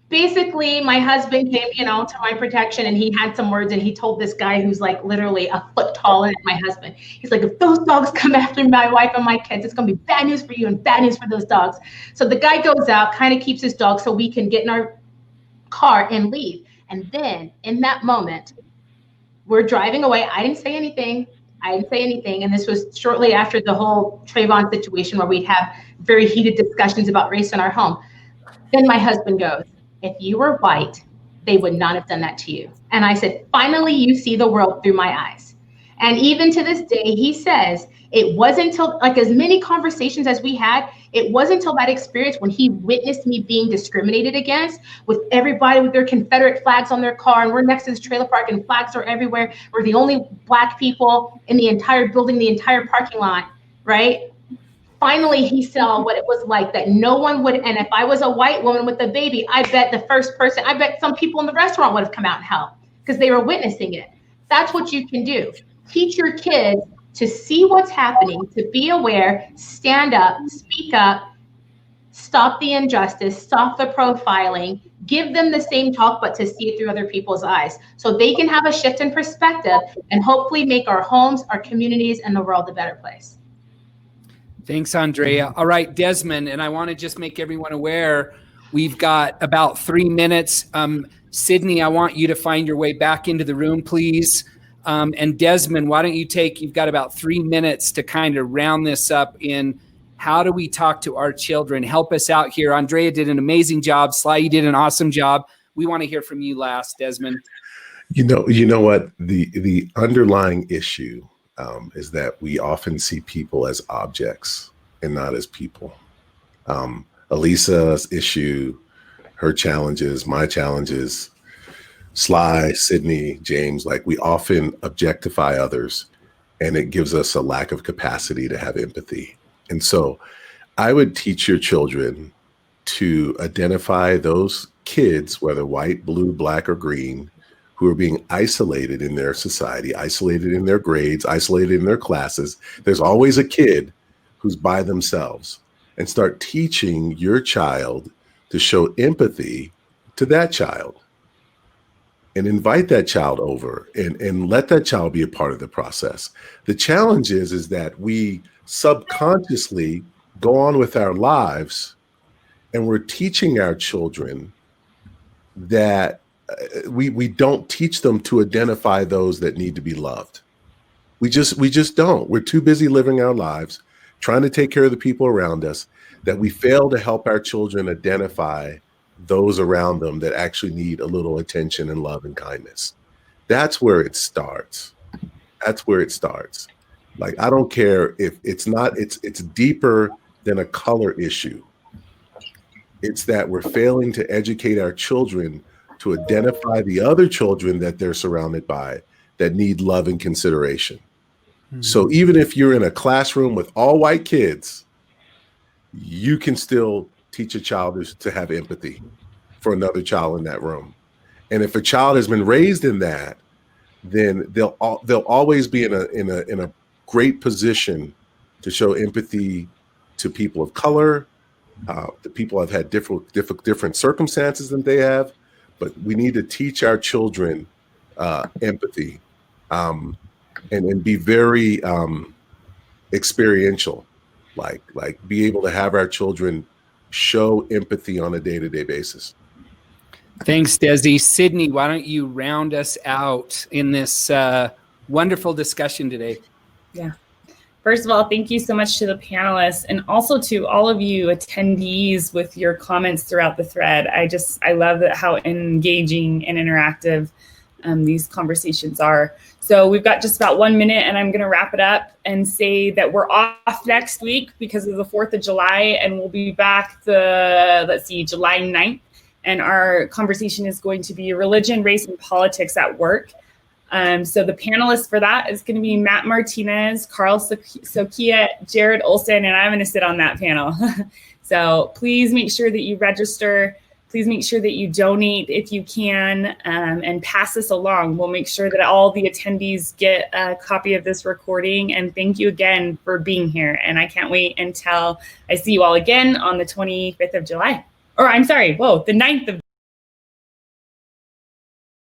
E: basically my husband came, you know, to my protection, and he had some words, and he told this guy who's like literally a foot taller than my husband. He's like, if those dogs come after my wife and my kids, it's going to be bad news for you and bad news for those dogs. So the guy goes out, kind of keeps his dog so we can get in our car and leave. And then in that moment, we're driving away. I didn't say anything. And this was shortly after the whole Trayvon situation where we'd have very heated discussions about race in our home. Then my husband goes, if you were white, they would not have done that to you. And I said, finally, you see the world through my eyes. And even to this day, he says, it wasn't until, like, as many conversations as we had, it wasn't until that experience when he witnessed me being discriminated against, with everybody with their Confederate flags on their car, and we're next to this trailer park and flags are everywhere. We're the only Black people in the entire building, the entire parking lot, right? Finally, he saw what it was like, that no one would, and if I was a white woman with a baby, I bet some people in the restaurant would have come out and helped because they were witnessing it. That's what you can do. Teach your kids to see what's happening, to be aware, stand up, speak up, stop the injustice, stop the profiling, give them the same talk, but to see it through other people's eyes so they can have a shift in perspective and hopefully make our homes, our communities, and the world a better place.
B: Thanks, Andrea. All right, Desmond, and I want to just make everyone aware, we've got about 3 minutes. Sydney, I want you to find your way back into the room, please. And Desmond, why don't you've got about 3 minutes to kind of round this up in how do we talk to our children? Help us out here. Andrea did an amazing job. Sly, you did an awesome job. We want to hear from you last, Desmond.
C: You know what? The underlying issue is that we often see people as objects and not as people. Elisa's issue, her challenges, my challenges, Sly, Sydney, James, like, we often objectify others, and it gives us a lack of capacity to have empathy. And so I would teach your children to identify those kids, whether white, blue, Black, or green, who are being isolated in their society, isolated in their grades, isolated in their classes. There's always a kid who's by themselves, and start teaching your child to show empathy to that child and invite that child over and let that child be a part of the process. The challenge is that we subconsciously go on with our lives, and we're teaching our children that we don't teach them to identify those that need to be loved. We just don't. We're too busy living our lives, trying to take care of the people around us, that we fail to help our children identify those around them that actually need a little attention and love and kindness. That's where it starts. Like, I don't care if it's deeper than a color issue. It's that we're failing to educate our children to identify the other children that they're surrounded by that need love and consideration. Mm-hmm. So even if you're in a classroom with all white kids, you can still teach a child to have empathy for another child in that room. And if a child has been raised in that, then they'll always be in a great position to show empathy to people of color, to people who have had different circumstances than they have. But we need to teach our children empathy and be very experiential, like be able to have our children show empathy on a day-to-day basis.
B: Thanks, Desi. Sydney, why don't you round us out in this wonderful discussion today?
A: Yeah. First of all, thank you so much to the panelists and also to all of you attendees with your comments throughout the thread. I love how engaging and interactive these conversations are. So we've got just about 1 minute and I'm gonna wrap it up and say that we're off next week because of the 4th of July, and we'll be back July 9th. And our conversation is going to be religion, race, and politics at work. So the panelists for that is going to be Matt Martinez, Carl Sokia, Jared Olson, and I'm going to sit on that panel. So please make sure that you register. Please make sure that you donate if you can, and pass this along. We'll make sure that all the attendees get a copy of this recording. And thank you again for being here. And I can't wait until I see you all again on the 25th of July. Or I'm sorry, the 9th of